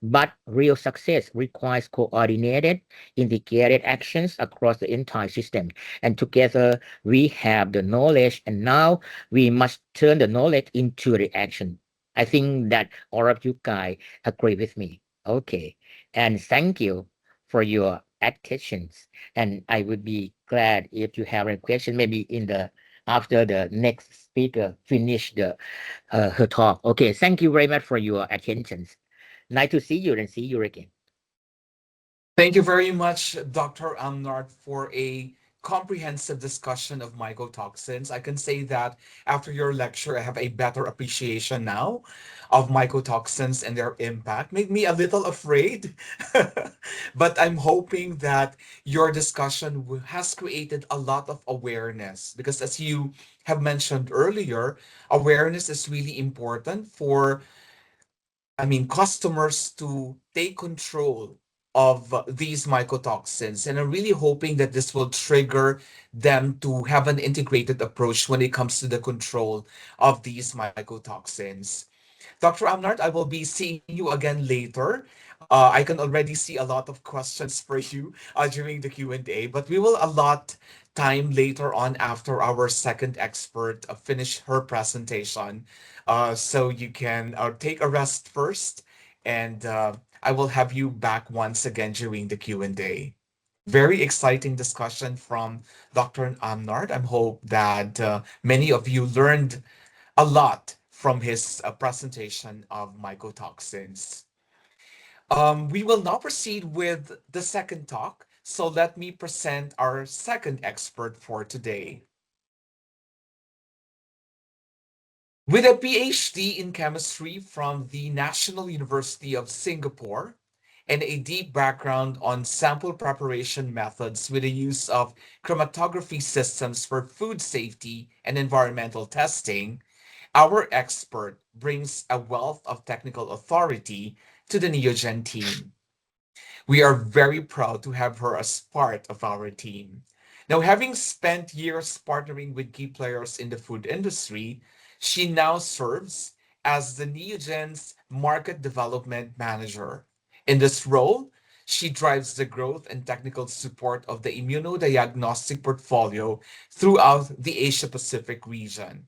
Speaker 3: But real success requires coordinated, integrated actions across the entire system. And together we have the knowledge, and now we must turn the knowledge into the action. I think that all of you guys agree with me. Okay. And thank you for your attentions. And I would be glad if you have a question, maybe in the after the next speaker finish the her talk. Okay, thank you very much for your attention. Nice to see you and see you again.
Speaker 1: Thank you very much, Dr. Amnart, for a comprehensive discussion of mycotoxins. I can say that after your lecture, I have a better appreciation now of mycotoxins and their impact. Made me a little afraid, but I'm hoping that your discussion has created a lot of awareness because, as you have mentioned earlier, awareness is really important for customers to take control of these mycotoxins. And I'm really hoping that this will trigger them to have an integrated approach when it comes to the control of these mycotoxins. Dr. Amnart, I will be seeing you again later. I can already see a lot of questions for you during the Q&A, but we will allot time later on after our second expert finish her presentation. So you can take a rest first, and I will have you back once again during the Q&A. Very exciting discussion from Dr. Amnard. I hope that many of you learned a lot from his presentation of mycotoxins. We will now proceed with the second talk. So let me present our second expert for today. With a PhD in chemistry from the National University of Singapore and a deep background on sample preparation methods with the use of chromatography systems for food safety and environmental testing, our expert brings a wealth of technical authority to the Neogen team. We are very proud to have her as part of our team. Now, having spent years partnering with key players in the food industry, she now serves as the Neogen's Market Development Manager. In this role, she drives the growth and technical support of the immunodiagnostic portfolio throughout the Asia-Pacific region,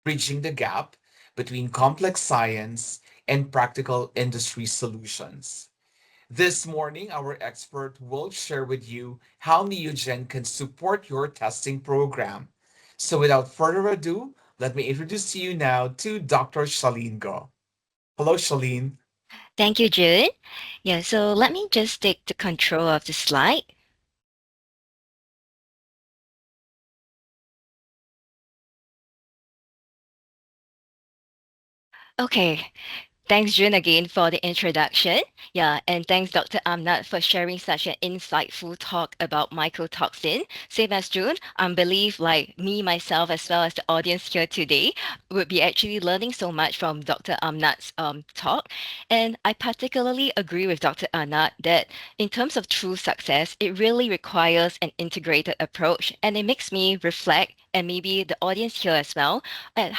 Speaker 1: bridging the gap between complex science and practical industry solutions. This morning, our expert will share with you how Neogen can support your testing program. So without further ado, let me introduce you now to Dr. Shalene Go. Hello, Shalene.
Speaker 2: Thank you, June. Yeah, so let me just take the control of the slide. Okay, thanks, June, again for the introduction. Yeah, and thanks, Dr. Amnat, for sharing such an insightful talk about mycotoxin. Same as June, I believe like me, myself, as well as the audience here today, would be actually learning so much from Dr. Amnat's talk. And I particularly agree with Dr. Amnat that in terms of true success, it really requires an integrated approach. And it makes me reflect, and maybe the audience here as well, at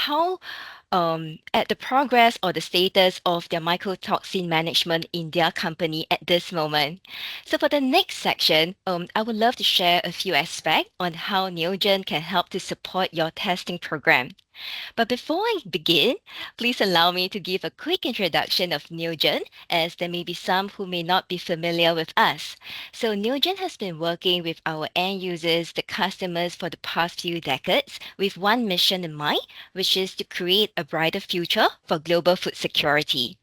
Speaker 2: the progress or the status of their mycotoxin management in their company at this moment. So for the next section, I would love to share a few aspects on how Neogen can help to support your testing program. But before I begin, please allow me to give a quick introduction of Neogen, as there may be some who may not be familiar with us. So Neogen has been working with our end users, the customers, for the past few decades with one mission in mind, which is to create a brighter future for global food security.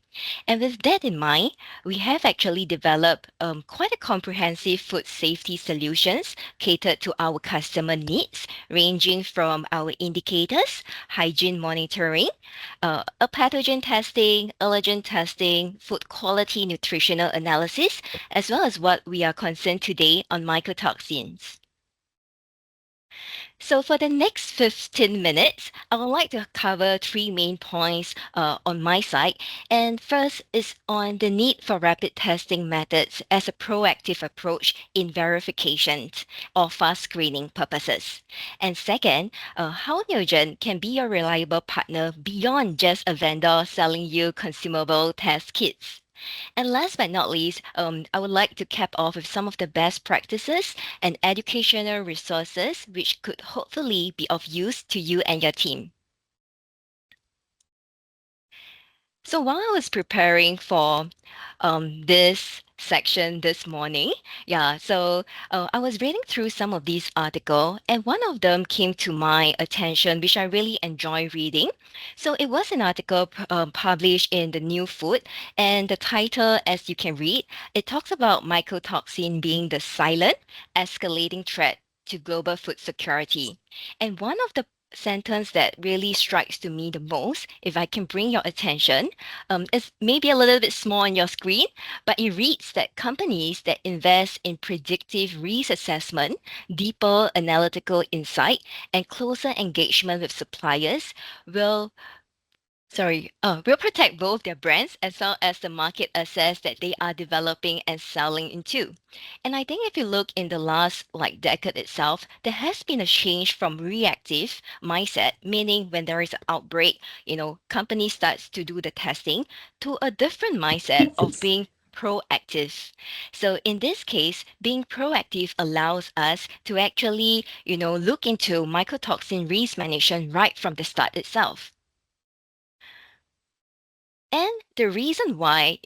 Speaker 2: And with that in mind, we have actually developed quite a comprehensive food safety solutions catered to our customer needs, ranging from our indicators, hygiene monitoring, a pathogen testing, allergen testing, food quality nutritional analysis, as well as what we are concerned today on mycotoxins. So for the next 15 minutes, I would like to cover three main points on my side. And first is on the need for rapid testing methods as a proactive approach in verification or fast screening purposes. And second, how Neogen can be a reliable partner beyond just a vendor selling you consumable test kits. And last but not least, I would like to cap off with some of the best practices and educational resources which could hopefully be of use to you and your team. So while I was preparing for this section this morning, I was reading through some of these articles, and one of them came to my attention, which I really enjoy reading. So it was an article published in the New Food, and the title, as you can read, it talks about mycotoxin being the silent, escalating threat to global food security. And one of the sentence that really strikes to me the most, if I can bring your attention, is maybe a little bit small on your screen, but it reads that companies that invest in predictive risk assessment, deeper analytical insight, and closer engagement with suppliers will protect both their brands as well as the market access that they are developing and selling into. And I think if you look in the last decade itself, there has been a change from reactive mindset, meaning when there is an outbreak, company starts to do the testing, to a different mindset of being proactive. So in this case, being proactive allows us to actually, look into mycotoxin risk management right from the start itself. And the reason why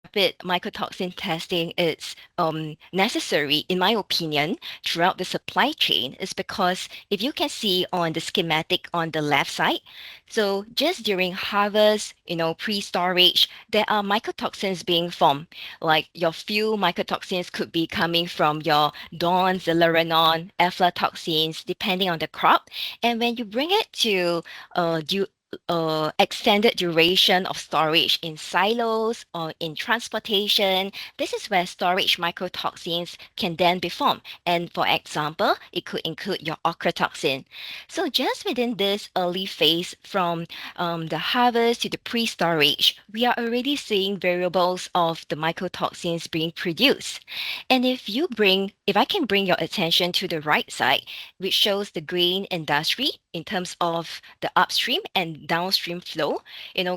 Speaker 2: rapid mycotoxin testing is necessary, in my opinion, throughout the supply chain is because if you can see on the schematic on the left side, so just during harvest, pre-storage, there are mycotoxins being formed. Like your few mycotoxins could be coming from your DON, Zilaranon, aflatoxins, depending on the crop. And when you bring it to extended duration of storage in silos or in transportation. This is where storage mycotoxins can then be formed. And for example, it could include your ochratoxin. So just within this early phase from the harvest to the pre-storage, we are already seeing variables of the mycotoxins being produced. And if I can bring your attention to the right side, which shows the grain industry in terms of the upstream and downstream flow,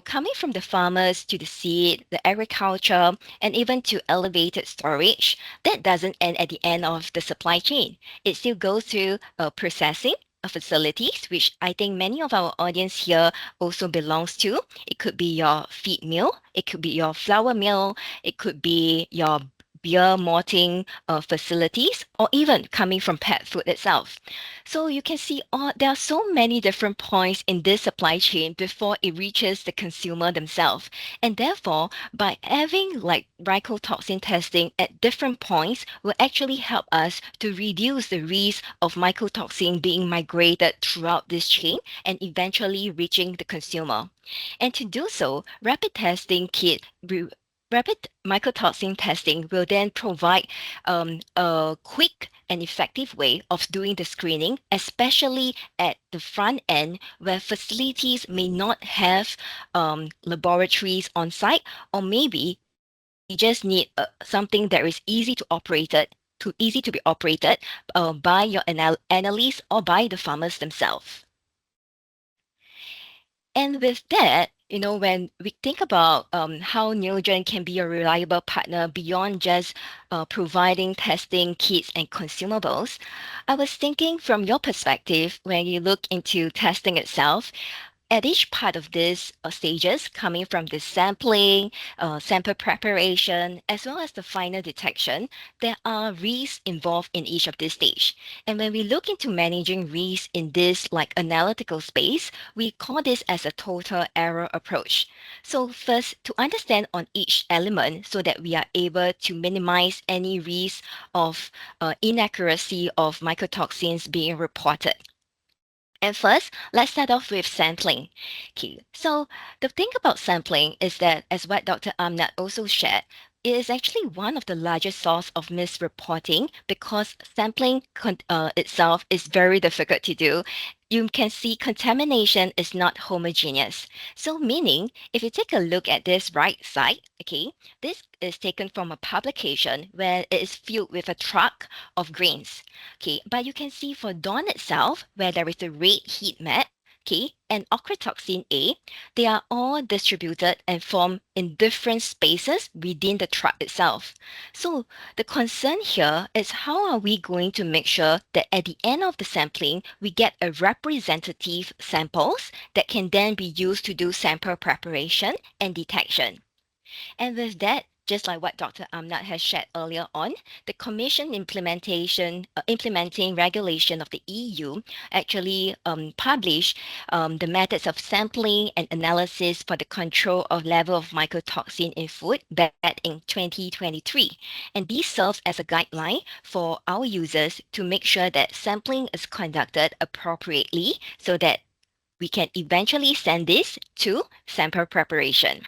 Speaker 2: coming from the farmers to the seed, the agriculture, and even to elevated storage, that doesn't end at the end of the supply chain. It still goes through processing facilities, which I think many of our audience here also belongs to. It could be your feed mill, it could be your flour mill, it could be your beer malting facilities, or even coming from pet food itself. So you can see there are so many different points in this supply chain before it reaches the consumer themselves. And therefore, by having mycotoxin testing at different points will actually help us to reduce the risk of mycotoxin being migrated throughout this chain and eventually reaching the consumer. And to do so, rapid mycotoxin testing will then provide a quick and effective way of doing the screening, especially at the front end where facilities may not have laboratories on site, or maybe you just need something that is easy to be operated by your analysts or by the farmers themselves. And with that, when we think about how Neogen can be a reliable partner beyond just providing testing kits and consumables, I was thinking from your perspective, when you look into testing itself, at each part of these stages, coming from the sampling, sample preparation, as well as the final detection, there are risks involved in each of these stages. And when we look into managing risks in this analytical space, we call this as a total error approach. So first, to understand on each element so that we are able to minimize any risk of inaccuracy of mycotoxins being reported. And first, let's start off with sampling. Okay, so the thing about sampling is that, as what Dr. Amnat also shared, it is actually one of the largest source of misreporting because sampling itself is very difficult to do. You can see contamination is not homogeneous. So meaning, if you take a look at this right side, okay, this is taken from a publication where it is filled with a truck of grains. Okay, but you can see for Dawn itself, where there is a red heat map, okay, and ochratoxin A, they are all distributed and formed in different spaces within the truck itself. So the concern here is how are we going to make sure that at the end of the sampling, we get a representative samples that can then be used to do sample preparation and detection. And with that, just like what Dr. Amnat has shared earlier on, the Commission implementing regulation of the EU actually published the methods of sampling and analysis for the control of level of mycotoxin in food back in 2023. And this serves as a guideline for our users to make sure that sampling is conducted appropriately so that we can eventually send this to sample preparation.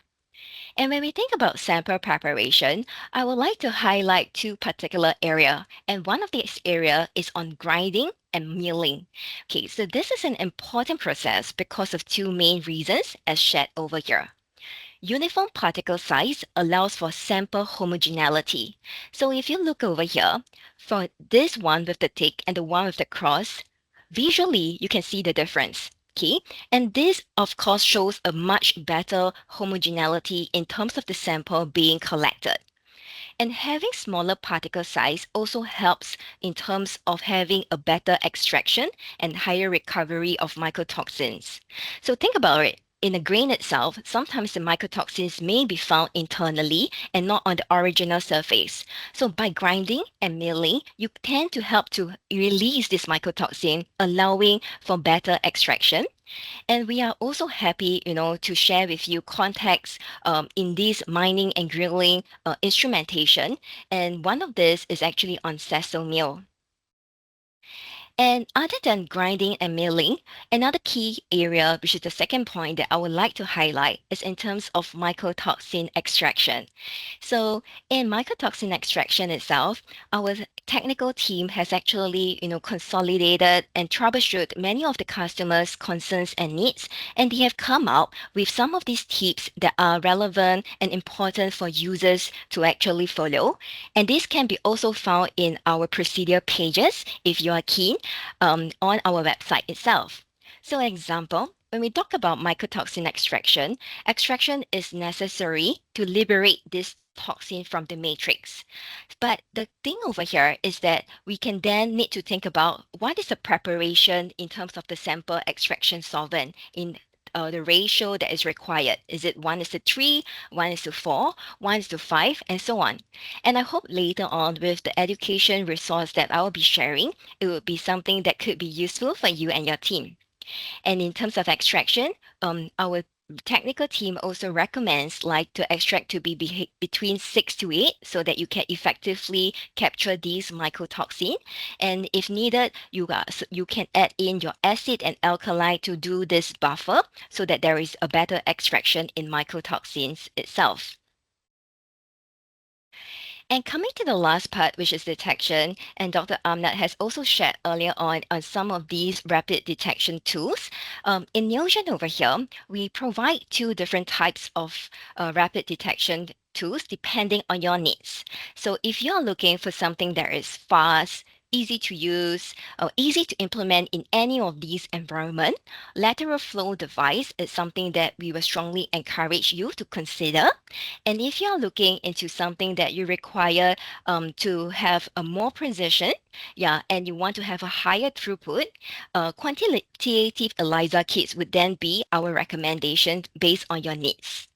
Speaker 2: And when we think about sample preparation, I would like to highlight two particular areas. And one of these areas is on grinding and milling. Okay, so this is an important process because of two main reasons as shared over here. Uniform particle size allows for sample homogeneity. So if you look over here, for this one with the tick and the one with the cross, visually you can see the difference. Okay, and this of course shows a much better homogeneity in terms of the sample being collected. And having smaller particle size also helps in terms of having a better extraction and higher recovery of mycotoxins. So think about it. In a grain itself, sometimes the mycotoxins may be found internally and not on the original surface. So by grinding and milling, you tend to help to release this mycotoxin, allowing for better extraction. And we are also happy, to share with you context in this mining and drilling instrumentation. And one of this is actually on Cecil Mill. And other than grinding and milling, another key area, which is the second point that I would like to highlight, is in terms of mycotoxin extraction. So in mycotoxin extraction itself, our technical team has actually, consolidated and troubleshoot many of the customers' concerns and needs, and they have come out with some of these tips that are relevant and important for users to actually follow. And this can be also found in our procedure pages if you are keen on our website itself. So example, when we talk about mycotoxin extraction is necessary to liberate this toxin from the matrix. But the thing over here is that we can then need to think about what is the preparation in terms of the sample extraction solvent in the ratio that is required. Is it 1:3, 1:4, 1:5, and so on? And I hope later on with the education resource that I will be sharing, it will be something that could be useful for you and your team. And in terms of extraction, our technical team also recommends to extract to be between 6 to 8 so that you can effectively capture these mycotoxin. And if needed, you can add in your acid and alkali to do this buffer so that there is a better extraction in mycotoxins itself. And coming to the last part, which is detection, and Dr. Amnat has also shared earlier on some of these rapid detection tools. In Neogen over here, we provide two different types of rapid detection tools depending on your needs. So if you're looking for something that is fast, easy to use, or easy to implement in any of these environments, lateral flow device is something that we will strongly encourage you to consider. And if you're looking into something that you require to have a more precision, and you want to have a higher throughput, quantitative ELISA kits would then be our recommendation based on your needs.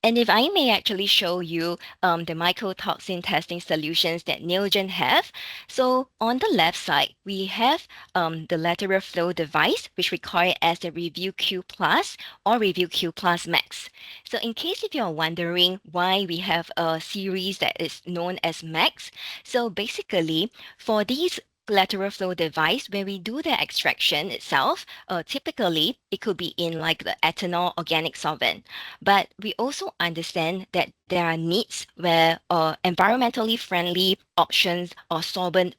Speaker 2: And if I may actually show you the mycotoxin testing solutions that Neogen have. So on the left side, we have the lateral flow device, which we call it as the Review Q Plus or Review Q Plus Max. So in case if you're wondering why we have a series that is known as Max, so basically for these lateral flow device, when we do the extraction itself, typically it could be in like the ethanol organic solvent. But we also understand that there are needs where environmentally friendly options or solvent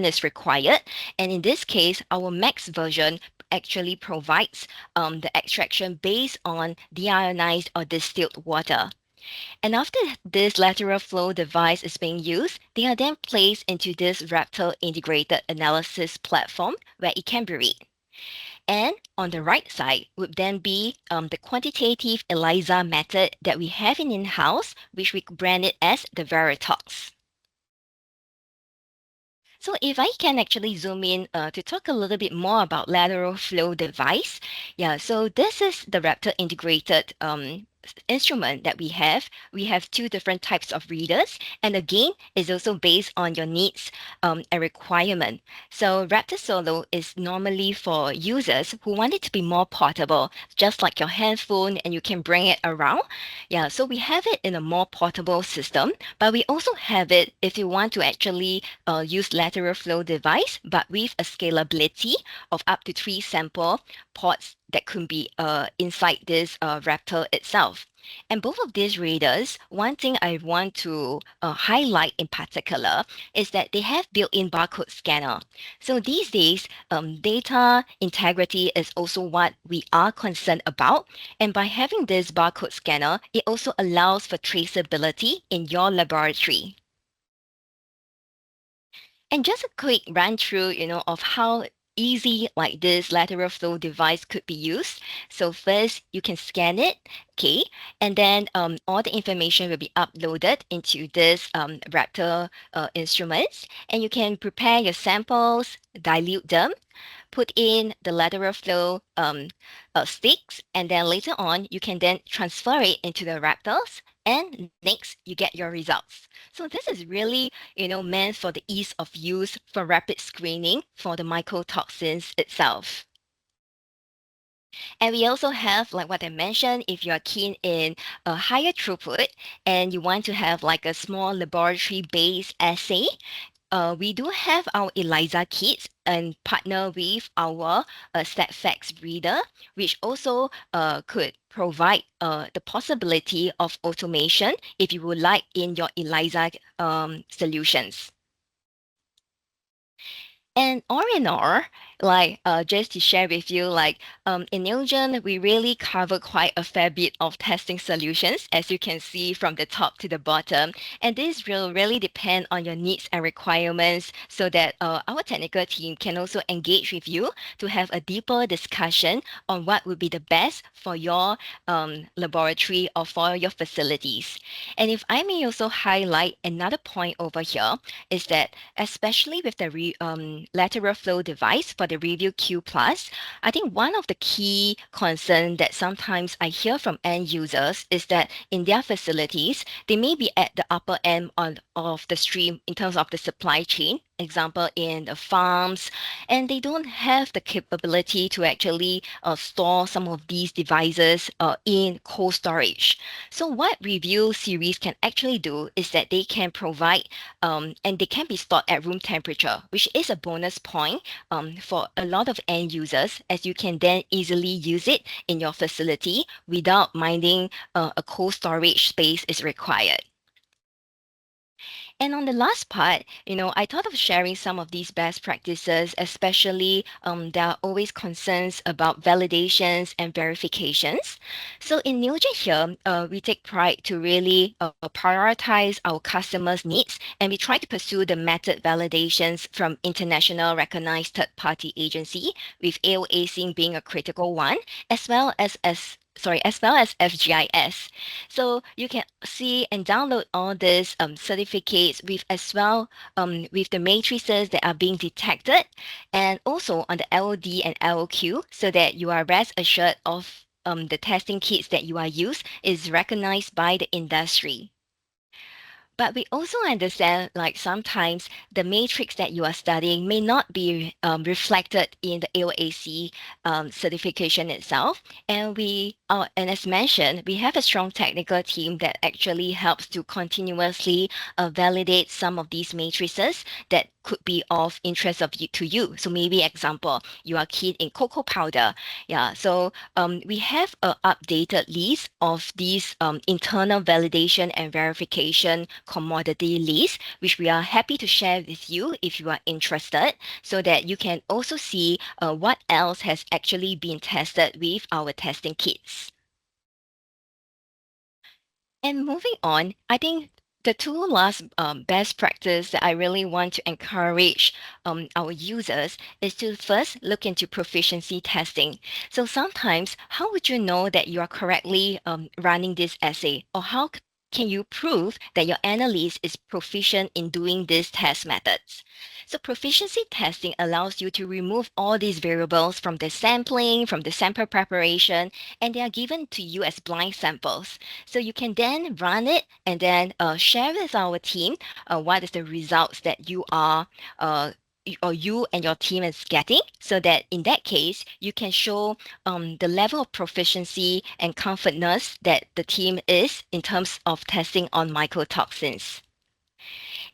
Speaker 2: is required. And in this case, our max version actually provides the extraction based on deionized or distilled water. And after this lateral flow device is being used, they are then placed into this Raptor integrated analysis platform where it can be read. And on the right side would then be the quantitative ELISA method that we have in-house, which we brand it as the Veritox. So if I can actually zoom in to talk a little bit more about lateral flow device. Yeah, so this is the Raptor integrated instrument that we have. We have two different types of readers, and again, it's also based on your needs and requirement. So Raptor Solo is normally for users who want it to be more portable, just like your handphone, and you can bring it around. Yeah, so we have it in a more portable system, but we also have it if you want to actually use lateral flow device, but with a scalability of up to 3 sample ports that could be inside this Raptor itself. And both of these readers, one thing I want to highlight in particular is that they have built-in barcode scanner. So these days, data integrity is also what we are concerned about. And by having this barcode scanner, it also allows for traceability in your laboratory. And just a quick run through, of how easy like this lateral flow device could be used. So first you can scan it, okay, and then all the information will be uploaded into this Raptor instruments, and you can prepare your samples, dilute them, put in the lateral flow sticks, and then later on you can then transfer it into the Raptors, and next you get your results. So this is really, meant for the ease of use for rapid screening for the mycotoxins itself. And we also have, like what I mentioned, if you're keen in a higher throughput and you want to have like a small laboratory-based assay, we do have our ELISA kits and partner with our StatFax reader, which also could provide the possibility of automation if you would like in your ELISA solutions. And R&R, like just to share with you, like in Neogen, we really cover quite a fair bit of testing solutions, as you can see from the top to the bottom. And this will really depend on your needs and requirements so that our technical team can also engage with you to have a deeper discussion on what would be the best for your laboratory or for your facilities. And if I may also highlight another point over here is that especially with the lateral flow device for the Review Q+, I think one of the key concerns that sometimes I hear from end users is that in their facilities, they may be at the upper end of the stream in terms of the supply chain, example in the farms, and they don't have the capability to actually store some of these devices in cold storage. So what Review series can actually do is that they can provide and they can be stored at room temperature, which is a bonus point for a lot of end users, as you can then easily use it in your facility without minding a cold storage space is required. And on the last part, I thought of sharing some of these best practices, especially there are always concerns about validations and verifications. So in Neogen here, we take pride to really prioritize our customers' needs, and we try to pursue the method validations from international recognized third-party agency, with AOAC being a critical one, as well as FGIS. So you can see and download all these certificates with as well with the matrices that are being detected, and also on the LOD and LOQ, so that you are rest assured of the testing kits that you are used is recognized by the industry. But we also understand, like sometimes the matrix that you are studying may not be reflected in the AOAC certification itself. And we And as mentioned, we have a strong technical team that actually helps to continuously validate some of these matrices that could be of interest to you. So maybe example, you are keen in cocoa powder. Yeah, so we have an updated list of these internal validation and verification commodity lists, which we are happy to share with you if you are interested, so that you can also see what else has actually been tested with our testing kits. And moving on, I think the two last best practice that I really want to encourage our users is to first look into proficiency testing. So sometimes, how would you know that you are correctly running this essay, or how can you prove that your analyst is proficient in doing these test methods? So proficiency testing allows you to remove all these variables from the sampling, from the sample preparation, and they are given to you as blind samples. So you can then run it and then share with our team what is the results that you are or you and your team is getting, so that in that case, you can show the level of proficiency and comfortness that the team is in terms of testing on mycotoxins.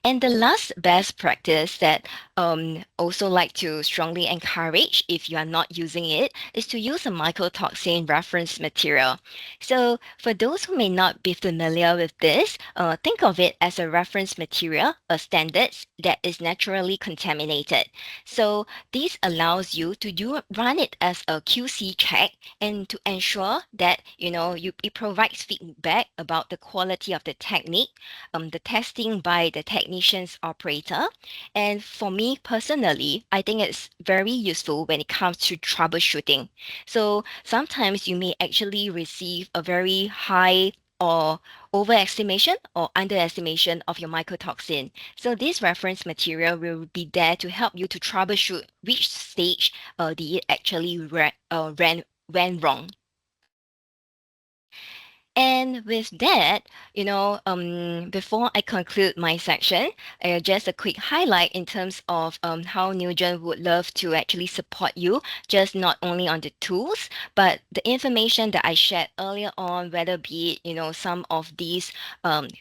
Speaker 2: And the last best practice that also like to strongly encourage if you are not using it is to use a mycotoxin reference material. So for those who may not be familiar with this, think of it as a reference material, a standard that is naturally contaminated. So this allows you to run it as a QC check and to ensure that it provides feedback about the quality of the technique, the testing by the technician's operator. And for me personally, I think it's very useful when it comes to troubleshooting. So sometimes you may actually receive a very high or overestimation or underestimation of your mycotoxin. So this reference material will be there to help you to troubleshoot which stage it actually went wrong. And with that, before I conclude my section, just a quick highlight in terms of how Neogen would love to actually support you, just not only on the tools, but the information that I shared earlier on, whether be it, some of these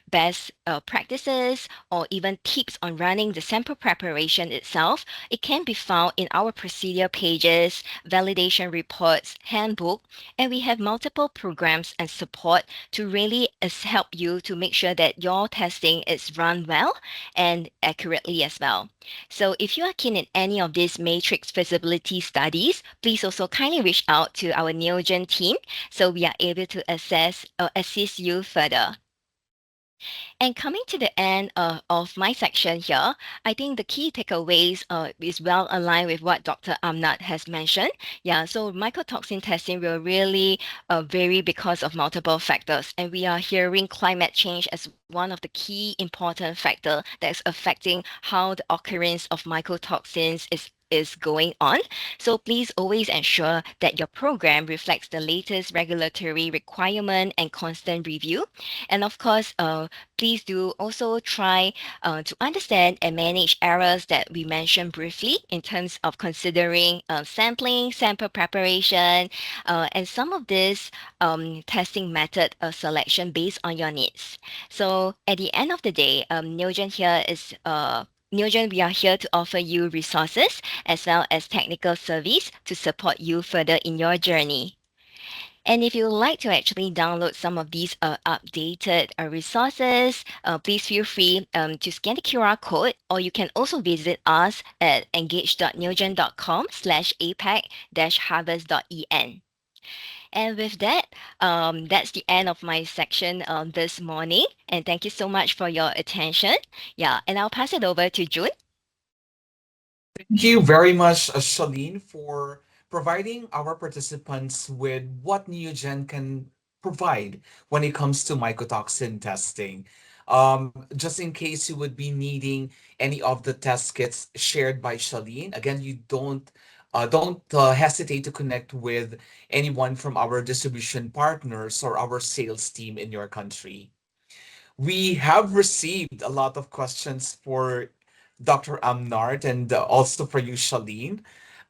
Speaker 2: best practices or even tips on running the sample preparation itself, it can be found in our procedure pages, validation reports, handbook, and we have multiple programs and support to really help you to make sure that your testing is run well and accurately as well. So if you are keen in any of these matrix feasibility studies, please also kindly reach out to our Neogen team so we are able to assist you further. And coming to the end of my section here, I think the key takeaways is well aligned with what Dr. Amnat has mentioned. Yeah, so mycotoxin testing will really vary because of multiple factors. And we are hearing climate change as one of the key important factor that's affecting how the occurrence of mycotoxins is going on. So please always ensure that your program reflects the latest regulatory requirement and constant review. And of course, please do also try to understand and manage errors that we mentioned briefly in terms of considering sampling, sample preparation, and some of this testing method selection based on your needs. So at the end of the day, Neogen here is Neogen, we are here to offer you resources as well as technical service to support you further in your journey. And if you would like to actually download some of these updated resources, please feel free to scan the QR code, or you can also visit us at engage.neogen.com/apac-harvest.en. And with that, that's the end of my section this morning. And thank you so much for your attention. Yeah, and I'll pass it over to June.
Speaker 1: Thank you very much, Shalene, for providing our participants with what Neogen can provide when it comes to mycotoxin testing. Just in case you would be needing any of the test kits shared by Shalene, again, you don't hesitate to connect with anyone from our distribution partners or our sales team in your country. We have received a lot of questions for Dr. Amnart and also for you, Shalene.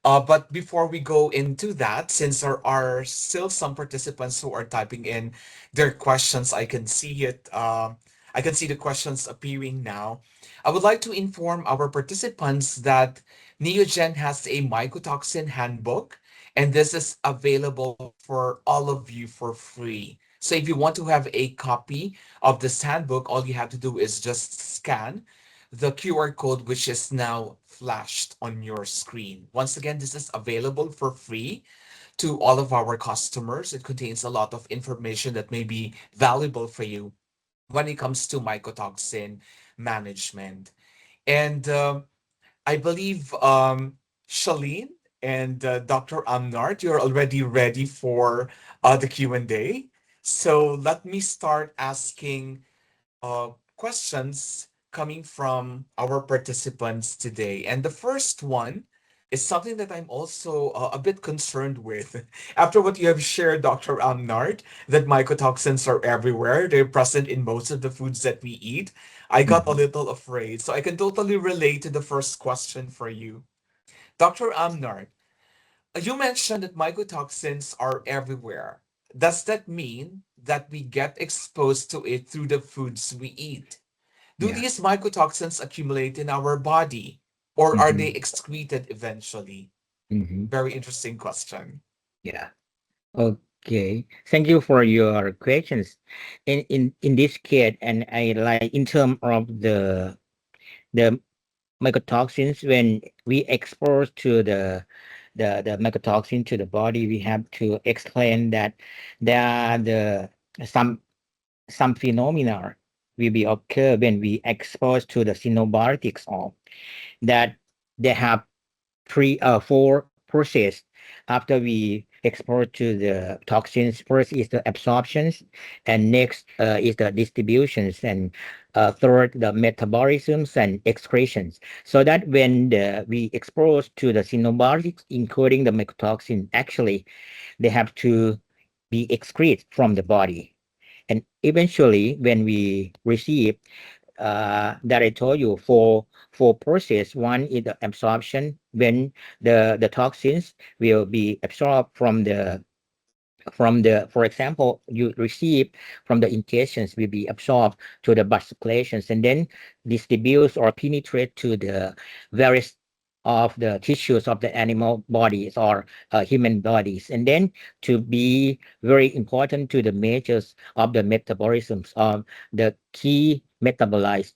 Speaker 1: But before we go into that, since there are still some participants who are typing in their questions, I can see it. I can see the questions appearing now. I would like to inform our participants that Neogen has a mycotoxin handbook, and this is available for all of you for free. So if you want to have a copy of this handbook, all you have to do is just scan the QR code, which is now flashed on your screen. Once again, this is available for free to all of our customers. It contains a lot of information that may be valuable for you when it comes to mycotoxin management. And I believe Shalene and Dr. Amnart, you're already ready for the Q&A. So let me start asking questions coming from our participants today. And the first one is something that I'm also a bit concerned with. After what you have shared, Dr. Amnart, that mycotoxins are everywhere, they're present in most of the foods that we eat. I got a little afraid. So I can totally relate to the first question for you. Dr. Amnart, you mentioned that mycotoxins are everywhere. Does that mean that we get exposed to it through the foods we eat? Do
Speaker 3: Yeah.
Speaker 1: these mycotoxins accumulate in our body or are they excreted eventually?
Speaker 3: Mhm.
Speaker 1: Very interesting question.
Speaker 3: Yeah. Okay. Thank you for your questions. In this case, and I like in terms of the mycotoxins, when we expose to the mycotoxin to the body, we have to explain that there are some some phenomena will be occur when we expose to the xenobiotics, or that they have four process after we expose to the toxins. First is the absorptions, and next is the distributions, and third the metabolisms and excretions. So that when we expose to the xenobiotics, including the mycotoxin, actually they have to be excreted from the body. And eventually, when we receive that I told you, for process, one is the absorption, when the toxins will be absorbed from the, for example, you receive from the ingestions, will be absorbed to the blood circulations, and then distributes or penetrate to the various of the tissues of the animal bodies or human bodies, and then to be very important to the measures of the metabolisms of the key metabolites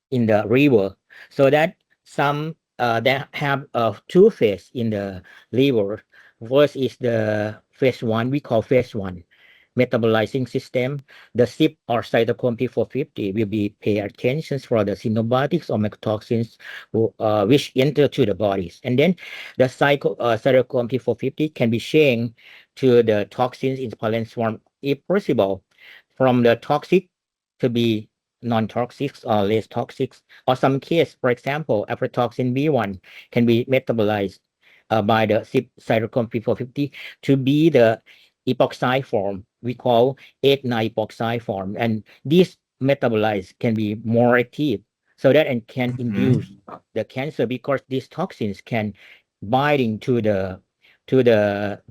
Speaker 3: in the liver. So that some that have two phase in the liver. First is the phase one, we call phase one metabolizing system. The CYP or cytochrome P450 will be pay attention for the xenobiotics or mycotoxins which enter to the bodies. And then the cytochrome P450 can be changed to the toxins in pollen form, if possible, from the toxic to be non-toxic or less toxic. Or some case, for example, aflatoxin B1 can be metabolized by the cytochrome P450 to be the epoxide form, we call 8,9 epoxide form, and these metabolites can be more active, so that and can induce the cancer, because these toxins can binding to the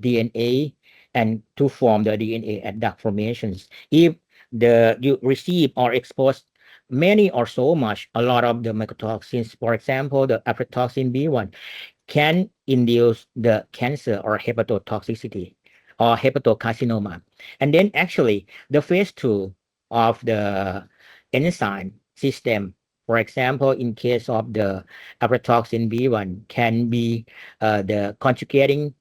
Speaker 3: DNA and to form the DNA at dark formations. If you receive or expose many or so much a lot of the mycotoxins, for example, the aflatoxin B1 can induce the cancer or hepatotoxicity or hepatocarcinoma. And then actually the phase two of the enzyme system, for example, in case of the aflatoxin B1, can be the conjugating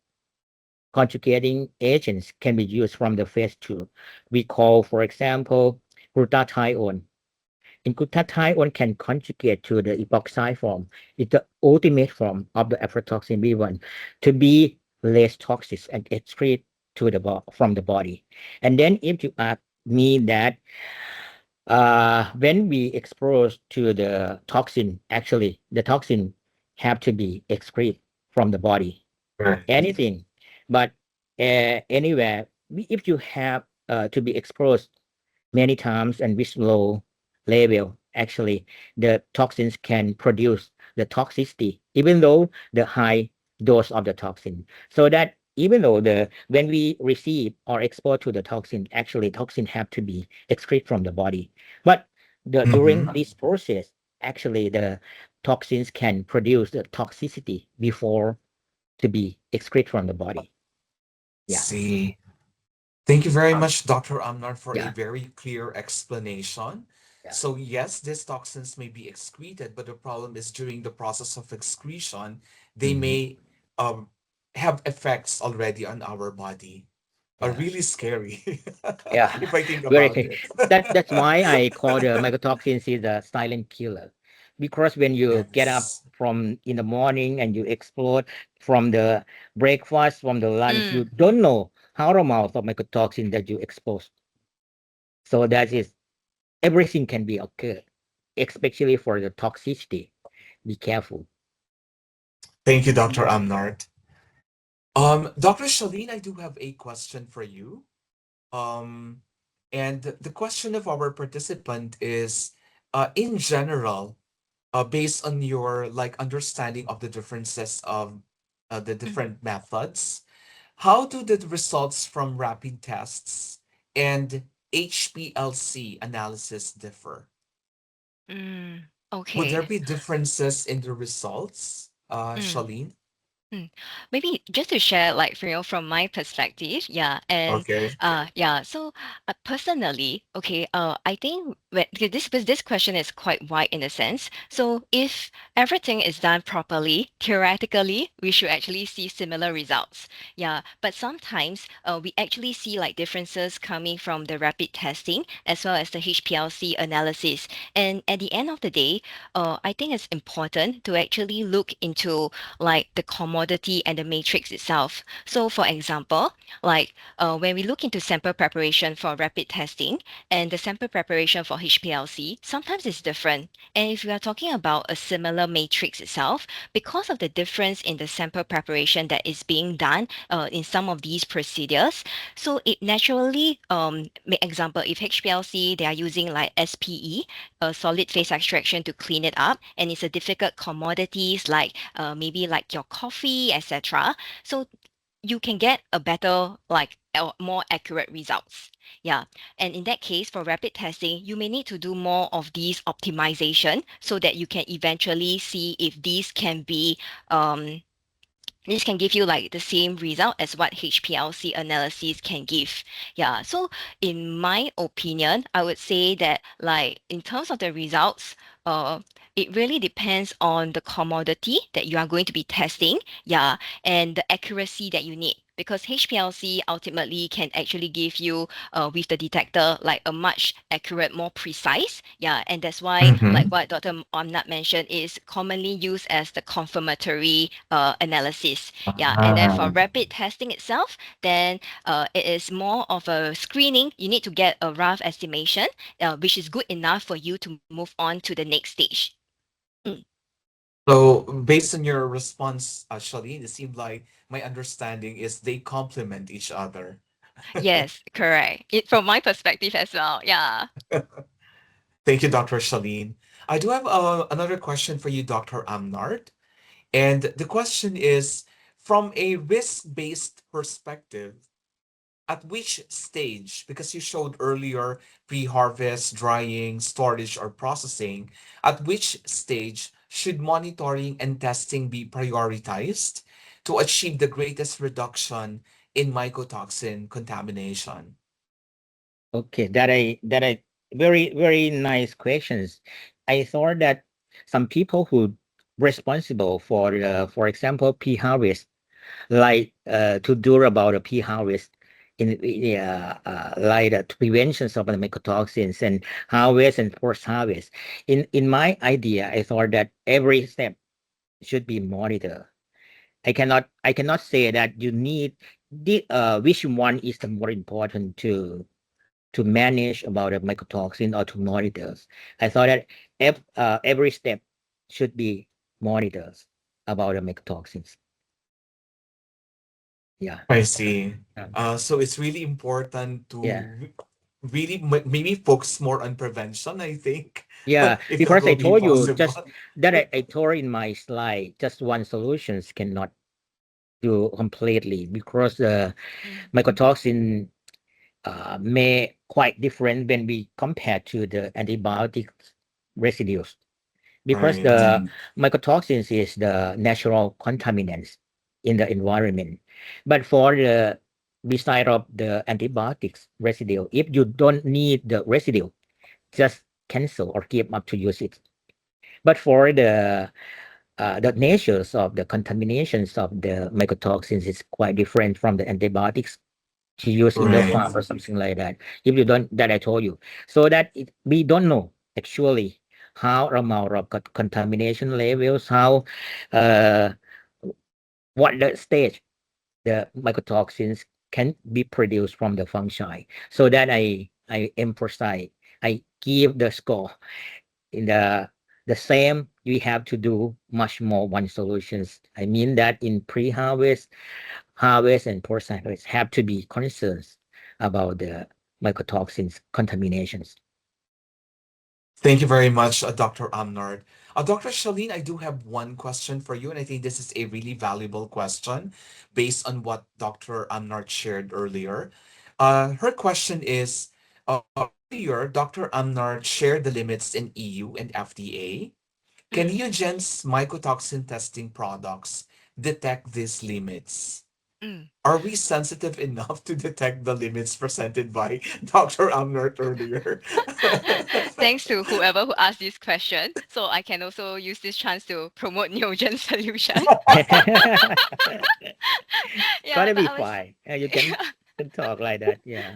Speaker 3: agents can be used from the phase two. We call, for example, glutathione. And glutathione can conjugate to the epoxide form. It's the ultimate form of the aflatoxin B1 to be less toxic and excrete to the from the body. And then if you ask me that when we expose to the toxin, actually the toxin have to be excrete from the body.
Speaker 1: Right.
Speaker 3: Anything, but anywhere, if you have to be exposed many times and with low level, actually the toxins can produce the toxicity, even though the high dose of the toxin, so that even though when we receive or expose to the toxin, actually toxin have to be excreted from the body. But during
Speaker 1: Mhm.
Speaker 3: this process, actually the toxins can produce the toxicity before to be excreted from the body. Yeah.
Speaker 1: See. Thank you very
Speaker 3: Uh,
Speaker 1: much, Dr. Amnar, for a
Speaker 3: yeah.
Speaker 1: very clear explanation.
Speaker 3: Yeah.
Speaker 1: So yes, these toxins may be excreted, but the problem is during the process of excretion, they
Speaker 3: Mhm.
Speaker 1: may um, have effects already on our body. Are
Speaker 3: Yeah.
Speaker 1: really scary
Speaker 3: Yeah.
Speaker 1: if I think
Speaker 3: Very
Speaker 1: about it.
Speaker 3: that's why I call the mycotoxins is a silent killer, because when you get up
Speaker 1: Yes.
Speaker 3: from in the morning and you explode from the breakfast, from the lunch, you
Speaker 2: Mm.
Speaker 3: don't know how amount of mycotoxin that you exposed. So that is everything can be occurred, especially for the toxicity. Be careful.
Speaker 1: Thank you, Dr. Amnart. Dr. Shaleen, I do have a question for you. Um, and the question of our participant is, in general, based on your like understanding of the differences of the
Speaker 2: Mm.
Speaker 1: different methods, how do the results from rapid tests and HPLC analysis differ?
Speaker 2: Mm.
Speaker 1: Would there
Speaker 2: Okay.
Speaker 1: be differences in the results,
Speaker 2: Mm.
Speaker 1: Charlene?
Speaker 2: Mm. Maybe just to share, like, from my perspective, yeah, and
Speaker 1: Okay.
Speaker 2: yeah. So, personally, okay, I think okay, because this question is quite wide in a sense. So, if everything is done properly, theoretically, we should actually see similar results. Yeah, but sometimes, we actually see like differences coming from the rapid testing as well as the HPLC analysis. And at the end of the day, I think it's important to actually look into like the commodity and the matrix itself. So for example, like when we look into sample preparation for rapid testing and the sample preparation for HPLC, sometimes it's different. And if we are talking about a similar matrix itself, because of the difference in the sample preparation that is being done in some of these procedures, so it naturally, example, if HPLC, they are using like SPE, a solid phase extraction to clean it up, and it's a difficult commodities like maybe like your coffee, etc. So you can get a better, like more accurate results. Yeah. And in that case, for rapid testing, you may need to do more of these optimization so that you can eventually see if these can be this can give you like the same result as what HPLC analysis can give. Yeah. So in my opinion, I would say that like in terms of the results, it really depends on the commodity that you are going to be testing. Yeah. And the accuracy that you need. Because HPLC ultimately can actually give you with the detector like a much accurate, more precise. Yeah, and that's why like
Speaker 1: Mm-hmm.
Speaker 2: what Dr. Omnat mentioned is commonly used as the confirmatory analysis. Yeah, and then for
Speaker 1: Ah,
Speaker 2: rapid testing itself, then it is more of a screening. You need to get a rough estimation, which is good enough for you to move on to the next stage. Mm.
Speaker 1: so based on your response, Charlene, it seemed like my understanding is they complement each other.
Speaker 2: Yes, correct. From my perspective as well. Yeah.
Speaker 1: Thank you, Dr. Shaleen. I do have another question for you, Dr. Amnart. And the question is, from a risk-based perspective, at which stage, because you showed earlier pre-harvest, drying, storage, or processing, at which stage should monitoring and testing be prioritized to achieve the greatest reduction in mycotoxin contamination?
Speaker 3: Okay, that I very nice questions. I thought that some people who responsible for for example p-harvest, like to do about the p-harvest in like the prevention of the mycotoxins and harvest and post harvest. In my idea, I thought that every step should be monitored. I cannot say that you need the which one is the more important to manage about the mycotoxin or to monitors. I thought that every step should be monitors about the mycotoxins. Yeah.
Speaker 1: I see.
Speaker 3: Yeah.
Speaker 1: So it's really important to
Speaker 3: Yeah.
Speaker 1: really maybe focus more on prevention, I think,
Speaker 3: Yeah.
Speaker 1: if that
Speaker 3: Because
Speaker 1: will
Speaker 3: I
Speaker 1: be
Speaker 3: told you
Speaker 1: possible.
Speaker 3: just that I told in my slide, just one solutions cannot do completely because the mycotoxin may quite different when we compare to the antibiotic residues because
Speaker 1: Right.
Speaker 3: the mycotoxins is the natural contaminants in the environment. But for the beside of the antibiotics residue, if you don't need the residue, just cancel or give up to use it. But for the natures of the contaminations of the mycotoxins is quite different from the antibiotics to use in the
Speaker 1: Right.
Speaker 3: farm or something like that. If you don't, that I told you, so that we don't know actually how amount of contamination levels, how what the stage the mycotoxins can be produced from the fungi. So that I emphasize, I give the score in the same. We have to do much more one solutions. I mean that in pre-harvest, harvest, and post-harvest have to be concerned about the mycotoxins contaminations.
Speaker 1: Thank you very much, Dr. Amnard. Dr. Shalene, I do have one question for you, and I think this is a really valuable question based on what Dr. Amnard shared earlier. Her question is, earlier, Dr. Amnard shared the limits in EU and FDA. Can Neogen's mycotoxin testing products detect these limits?
Speaker 2: Mm.
Speaker 1: Are we sensitive enough to detect the limits presented by Dr. Amnert earlier?
Speaker 2: Thanks to whoever who asked this question. So I can also use this chance to promote Neogen solution. Yeah,
Speaker 3: Gotta
Speaker 2: but
Speaker 3: be
Speaker 2: I was
Speaker 3: fine. You can talk like that. Yeah.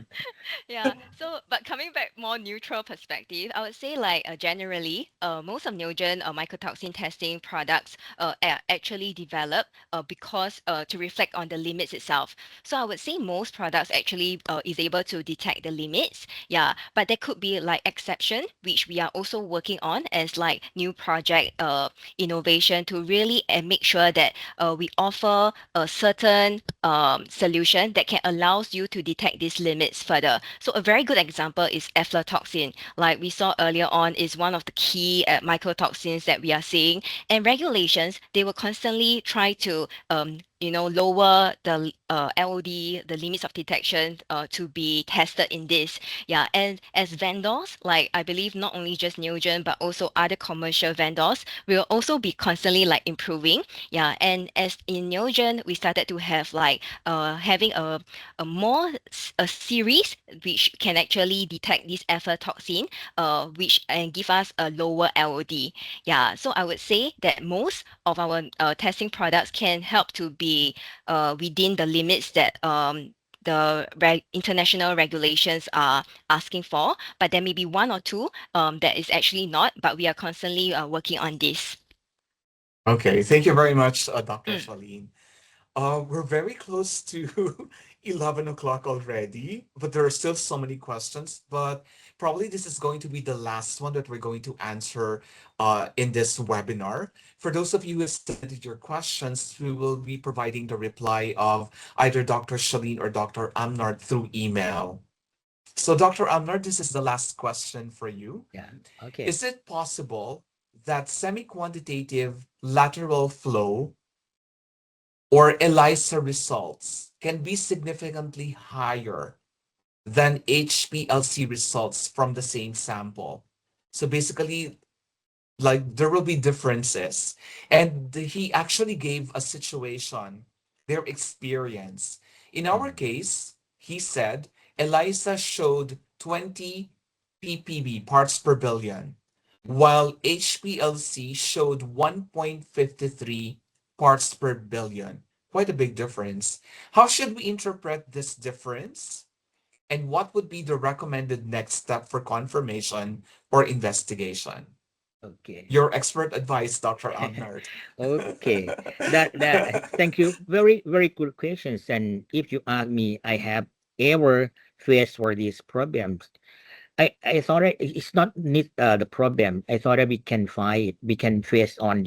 Speaker 2: yeah. So, but coming back more neutral perspective, I would say like generally, most of Neogen mycotoxin testing products are actually developed because to reflect on the limits itself. So I would say most products actually is able to detect the limits. Yeah, but there could be like exception, which we are also working on as like new project innovation to really make sure that we offer a certain solution that can allows you to detect these limits further. So a very good example is aflatoxin, like we saw earlier on, is one of the key mycotoxins that we are seeing. And regulations, they will constantly try to lower the LOD, the limits of detection to be tested in this. Yeah, and as vendors, like I believe not only just Neogen, but also other commercial vendors will also be constantly like improving. Yeah, and as in Neogen, we started to have like having a series which can actually detect this aflatoxin, which and give us a lower LOD. Yeah, so I would say that most of our testing products can help to be within the limits that the international regulations are asking for, but there may be one or two that is actually not, but we are constantly working on this.
Speaker 1: Okay, thank you very much, Dr.
Speaker 2: Mm.
Speaker 1: Shalene. We're very close to 11 o'clock already, but there are still so many questions. But probably this is going to be the last one that we're going to answer in this webinar. For those of you who have submitted your questions, we will be providing the reply of either Dr. Shalene or Dr. Amnard through email. So, Dr. Amnard, this is the last question for you.
Speaker 3: Yeah. Okay.
Speaker 1: Is it possible that semi-quantitative lateral flow or ELISA results can be significantly higher than HPLC results from the same sample? So basically, like there will be differences. And he actually gave a situation, their experience. In our case, he said ELISA showed 20 ppb, parts per billion, while HPLC showed 1.53 parts per billion. Quite a big difference. How should we interpret this difference? And what would be the recommended next step for confirmation or investigation?
Speaker 3: Okay.
Speaker 1: Your expert advice, Dr. Amnard.
Speaker 3: Okay. That thank you. Very good questions. And if you ask me, I have ever faced for these problems. I thought it's not need the problem. I thought that we can find it. We can face on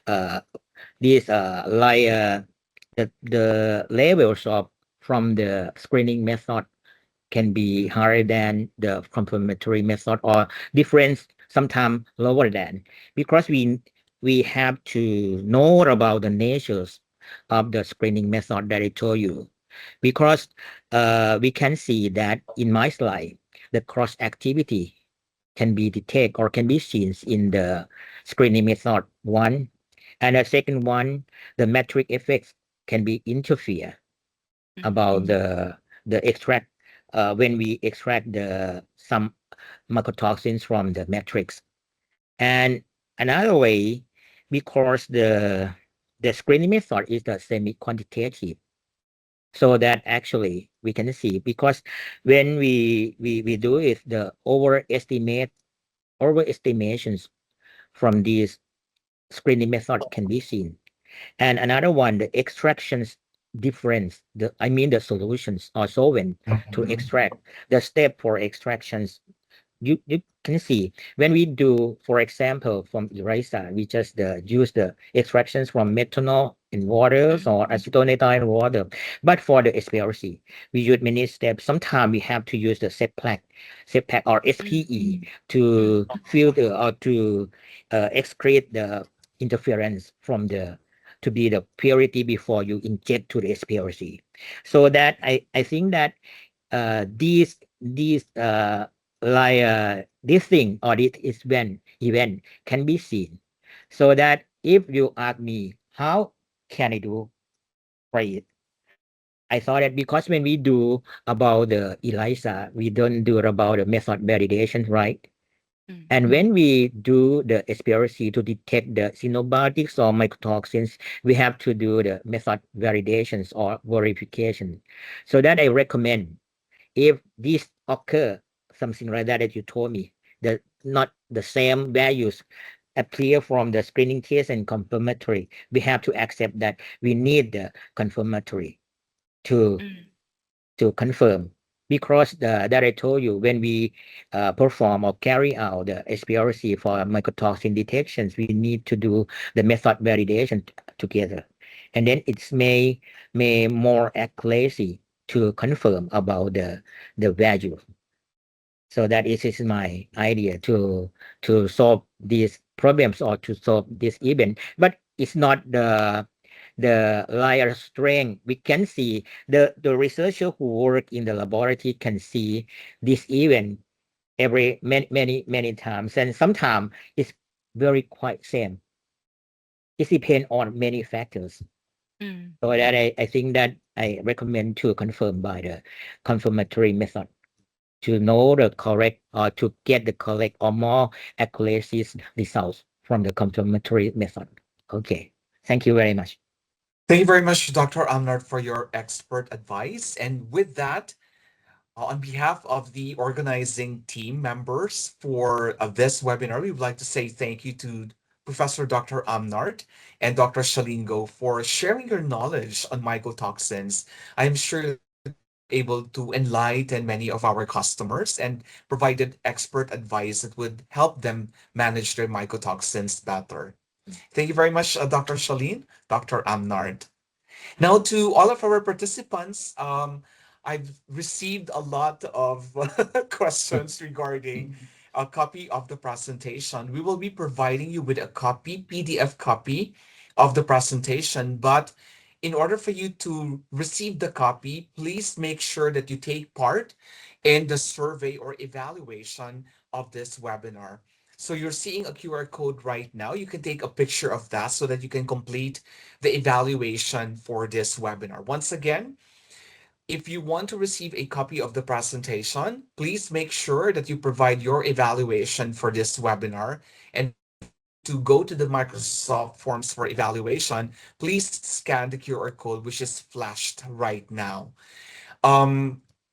Speaker 3: uh this like the levels of from the screening method can be higher than the confirmatory method or difference sometimes lower than because we have to know about the natures of the screening method that I told you, because we can see that in my slide, the cross activity can be detected or can be seen in the screening method one, and the second one, the metric effects can be interfere about the extract when we extract the some mycotoxins from the matrix. And another way, because the screening method is the semi-quantitative, so that actually we can see, because when we do it, the overestimations from these screening method can be seen. And another one, the extractions difference, the solutions or solvent to extract, the step for extractions. You can see when we do, for example, from ELISA, we just use the extractions from methanol in waters or acetonitrile in water. But for the SPLC, we use many steps. Sometimes we have to use the SEPAC or SPE to filter or to excrete the interference from to be the purity before you inject to the SPLC. So that I think that these this thing or this event can be seen, so that if you ask me how can I do for it, I thought that because when we do about the ELISA, we don't do about the method validation, right? And when we do the SPLC to detect the xenobiotics or mycotoxins, we have to do the method validations or verification. So that I recommend, if this occur, something like that you told me, that not the same values appear from the screening test and confirmatory, we have to accept that we need the confirmatory to confirm, because that I told you, when we perform or carry out the SPLC for mycotoxin detections, we need to do the method validation together, and then it's may more accuracy to confirm about the value. So that is my idea to solve these problems or to solve this event. But it's not the layer strength. We can see the researcher who work in the laboratory can see this event every many times, and sometimes it's very quite same. It depends on many factors. So that I think that I recommend to confirm by the confirmatory method, to know the correct or to get the correct or more accuracy results from the confirmatory method. Okay, thank you very much.
Speaker 1: Thank you very much, Dr. Amnard, for your expert advice. And with that, on behalf of the organizing team members for this webinar, we would like to say thank you to Professor Dr. Amnard and Dr. Shalingo for sharing your knowledge on mycotoxins. I'm sure able to enlighten many of our customers and provided expert advice that would help them manage their mycotoxins better. Thank you very much, Dr. Shalin, Dr. Amnard. Now, to all of our participants, I've received a lot of questions regarding a copy of the presentation. We will be providing you with a PDF copy of the presentation, but in order for you to receive the copy, please make sure that you take part in the survey or evaluation of this webinar. So you're seeing a QR code right now. You can take a picture of that so that you can complete the evaluation for this webinar. Once again, if you want to receive a copy of the presentation, please make sure that you provide your evaluation for this webinar. And to go to the Microsoft Forms for evaluation, please scan the QR code, which is flashed right now.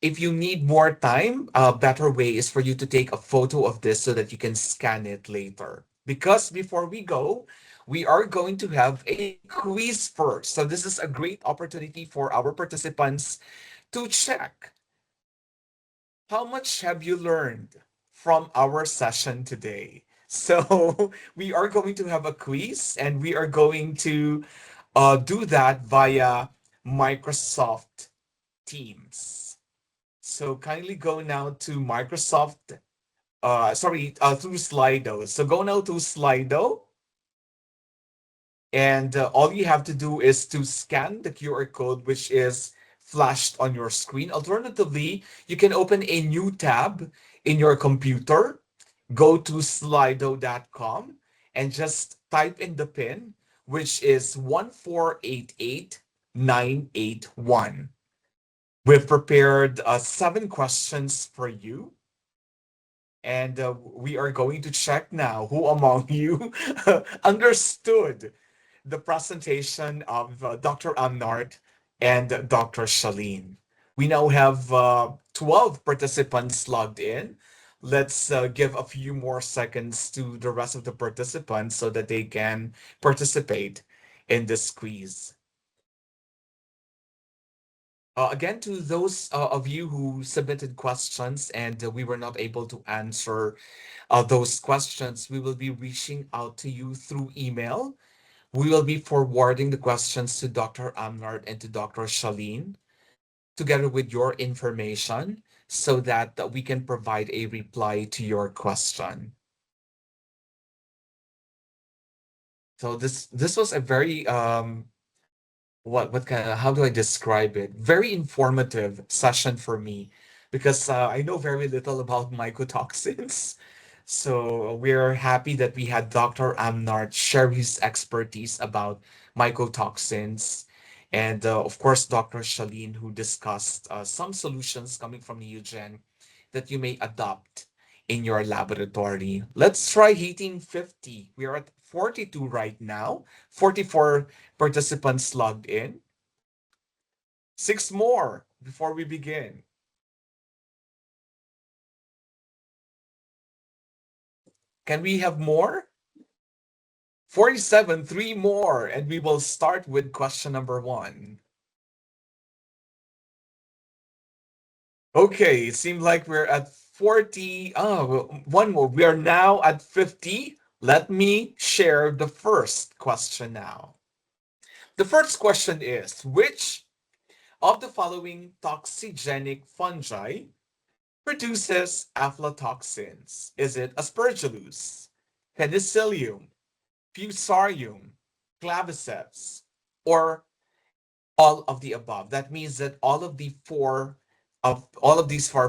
Speaker 1: If you need more time, a better way is for you to take a photo of this so that you can scan it later. Because before we go, we are going to have a quiz first. So this is a great opportunity for our participants to check how much have you learned from our session today. So we are going to have a quiz, and we are going to do that via Microsoft Teams. So kindly go now to Microsoft, through Slido. So go now to Slido. And all you have to do is to scan the QR code, which is flashed on your screen. Alternatively, you can open a new tab in your computer, go to slido.com, and just type in the PIN, which is 1488981. We've prepared 7 questions for you. And we are going to check now who among you understood the presentation of Dr. Amnart and Dr. Shaleen. We now have 12 participants logged in. Let's give a few more seconds to the rest of the participants so that they can participate in this quiz. Again, to those of you who submitted questions and we were not able to answer those questions, we will be reaching out to you through email. We will be forwarding the questions to Dr. Amnart and to Dr. Shaleen together with your information so that we can provide a reply to your question. So this was a very what kind of, how do I describe it? Very informative session for me because I know very little about mycotoxins. So we're happy that we had Dr. Amnart share his expertise about mycotoxins. And of course, Dr. Shaleen, who discussed some solutions coming from Neogen that you may adopt in your laboratory. Let's try hitting 50. We are at 42 right now. 44 participants logged in. 6 more before we begin. Can we have more? 47, 3 more, and we will start with question number 1. Okay, it seems like we're at 40. Oh, one more. We are now at 50. Let me share the first question now. The first question is, which of the following toxigenic fungi produces aflatoxins? Is it aspergillus, penicillium, fusarium, claviceps, or all of the above? That means that all of these four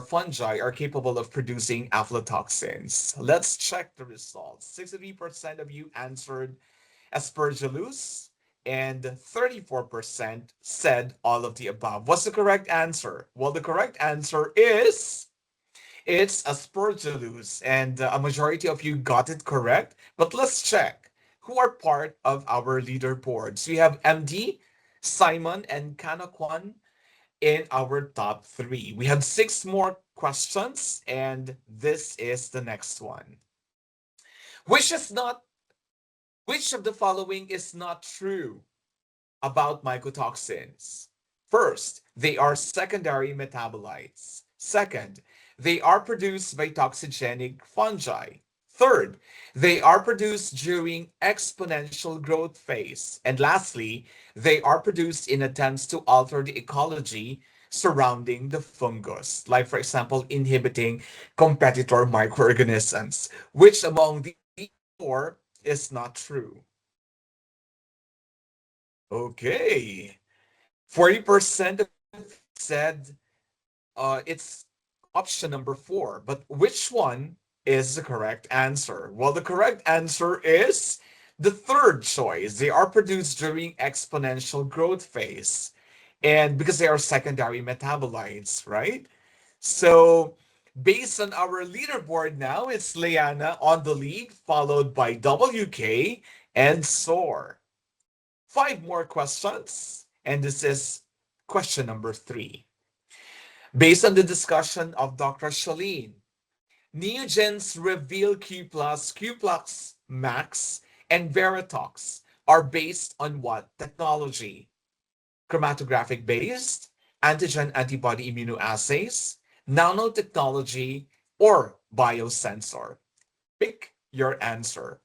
Speaker 1: fungi are capable of producing aflatoxins. Let's check the results. 63% of you answered aspergillus, and 34% said all of the above. What's the correct answer? Well, the correct answer is it's aspergillus, and a majority of you got it correct. But let's check who are part of our leaderboards. We have MD, Simon, and Kanakwan in our top 3. We have 6 more questions, and this is the next one. Which of the following is not true about mycotoxins? First, they are secondary metabolites. Second, they are produced by toxigenic fungi. Third, they are produced during exponential growth phase. And lastly, they are produced in attempts to alter the ecology surrounding the fungus, like for example, inhibiting competitor microorganisms. Which among these 4 is not true? Okay. 40% said it's option number 4. But which one is the correct answer? Well, the correct answer is the third choice. They are produced during exponential growth phase. And because they are secondary metabolites, right? So based on our leaderboard now, it's Leanna on the lead, followed by WK and SOAR. 5 more questions, and this is question number 3. Based on the discussion of Dr. Shaleen, Neogen's Reveal Q+, Q+, Max, and Veritox are based on what technology? Chromatographic based, antigen antibody immunoassays, nanotechnology, or biosensor? Pick your answer.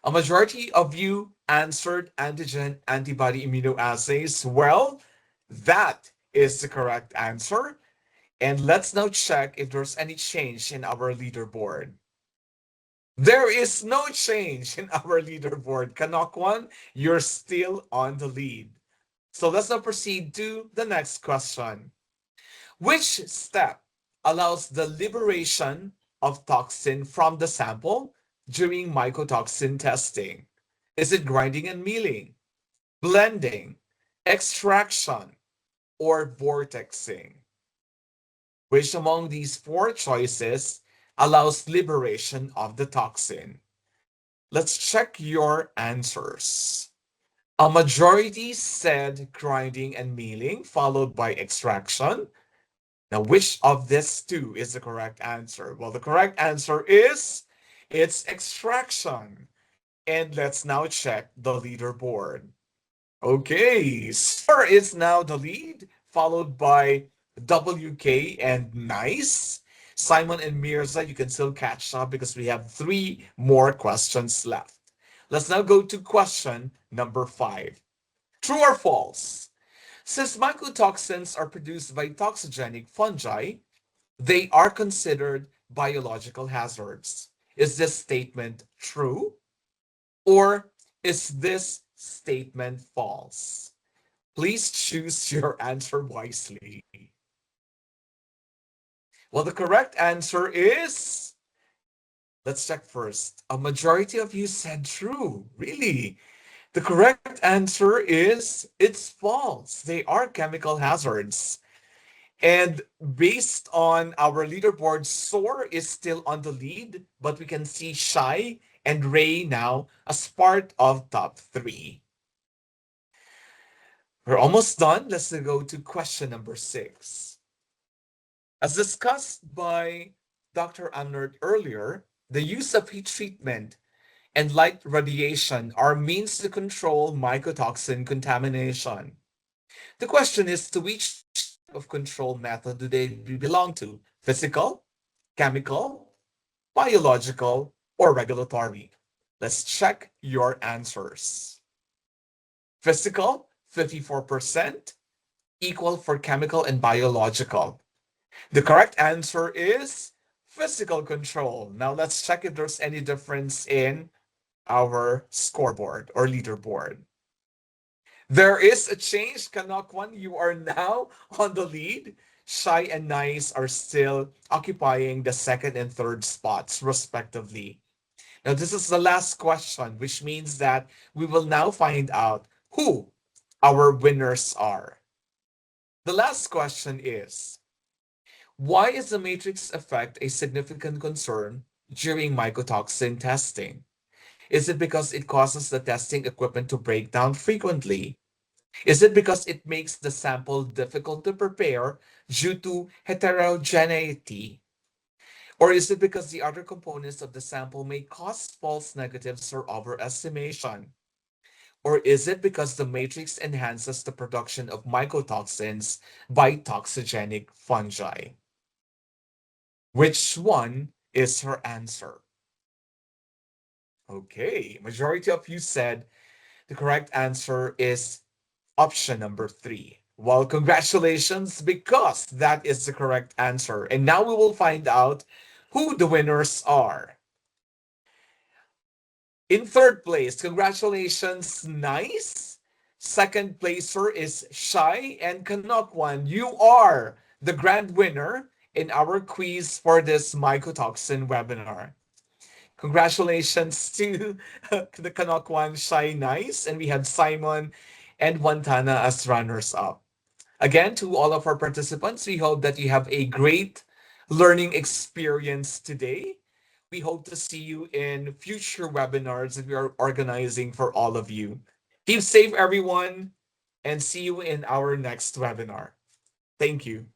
Speaker 1: A majority of you answered antigen antibody immunoassays. Well, that is the correct answer. And let's now check if there's any change in our leaderboard. There is no change in our leaderboard. Kanokwan, you're still on the lead. So let's now proceed to the next question. Which step allows the liberation of toxin from the sample during mycotoxin testing? Is it grinding and milling, blending, extraction, or vortexing? Which among these four choices allows liberation of the toxin? Let's check your answers. A majority said grinding and milling, followed by extraction. Now, which of these two is the correct answer? Well, the correct answer is it's extraction. And let's now check the leaderboard. Okay, Sir is now the lead, followed by WK and Nice. Simon and Mirza, you can still catch up because we have 3 more questions left. Let's now go to question number 5. True or false? Since mycotoxins are produced by toxigenic fungi, they are considered biological hazards. Is this statement true? Or is this statement false? Please choose your answer wisely. Well, the correct answer is, let's check first. A majority of you said true. Really? The correct answer is it's false. They are chemical hazards. And based on our leaderboard, Soar is still on the lead, but we can see Shai and Ray now as part of top 3. We're almost done. Let's go to question number 6. As discussed by Dr. Amnert earlier, the use of heat treatment and light radiation are means to control mycotoxin contamination. The question is, to which type of control method do they belong to? Physical, chemical, biological, or regulatory? Let's check your answers. Physical, 54%, equal for chemical and biological. The correct answer is physical control. Now let's check if there's any difference in our scoreboard or leaderboard. There is a change, Kanokwan. You are now on the lead. Shai and Nice are still occupying the second and third spots, respectively. Now, this is the last question, which means that we will now find out who our winners are. The last question is, why is the matrix effect a significant concern during mycotoxin testing? Is it because it causes the testing equipment to break down frequently? Is it because it makes the sample difficult to prepare due to heterogeneity? Or is it because the other components of the sample may cause false negatives or overestimation? Or is it because the matrix enhances the production of mycotoxins by toxigenic fungi? Which one is her answer? Okay, majority of you said the correct answer is option number 3. Well, congratulations, because that is the correct answer. And now we will find out who the winners are. In third place, congratulations, Nice. Second placer is Shai and Kanokwan. You are the grand winner in our quiz for this mycotoxin webinar. Congratulations to the Kanokwan, Shai, Nice, and we have Simon and Wantana as runners-up. Again, to all of our participants, we hope that you have a great learning experience today. We hope to see you in future webinars that we are organizing for all of you. Keep safe, everyone, and see you in our next webinar. Thank you.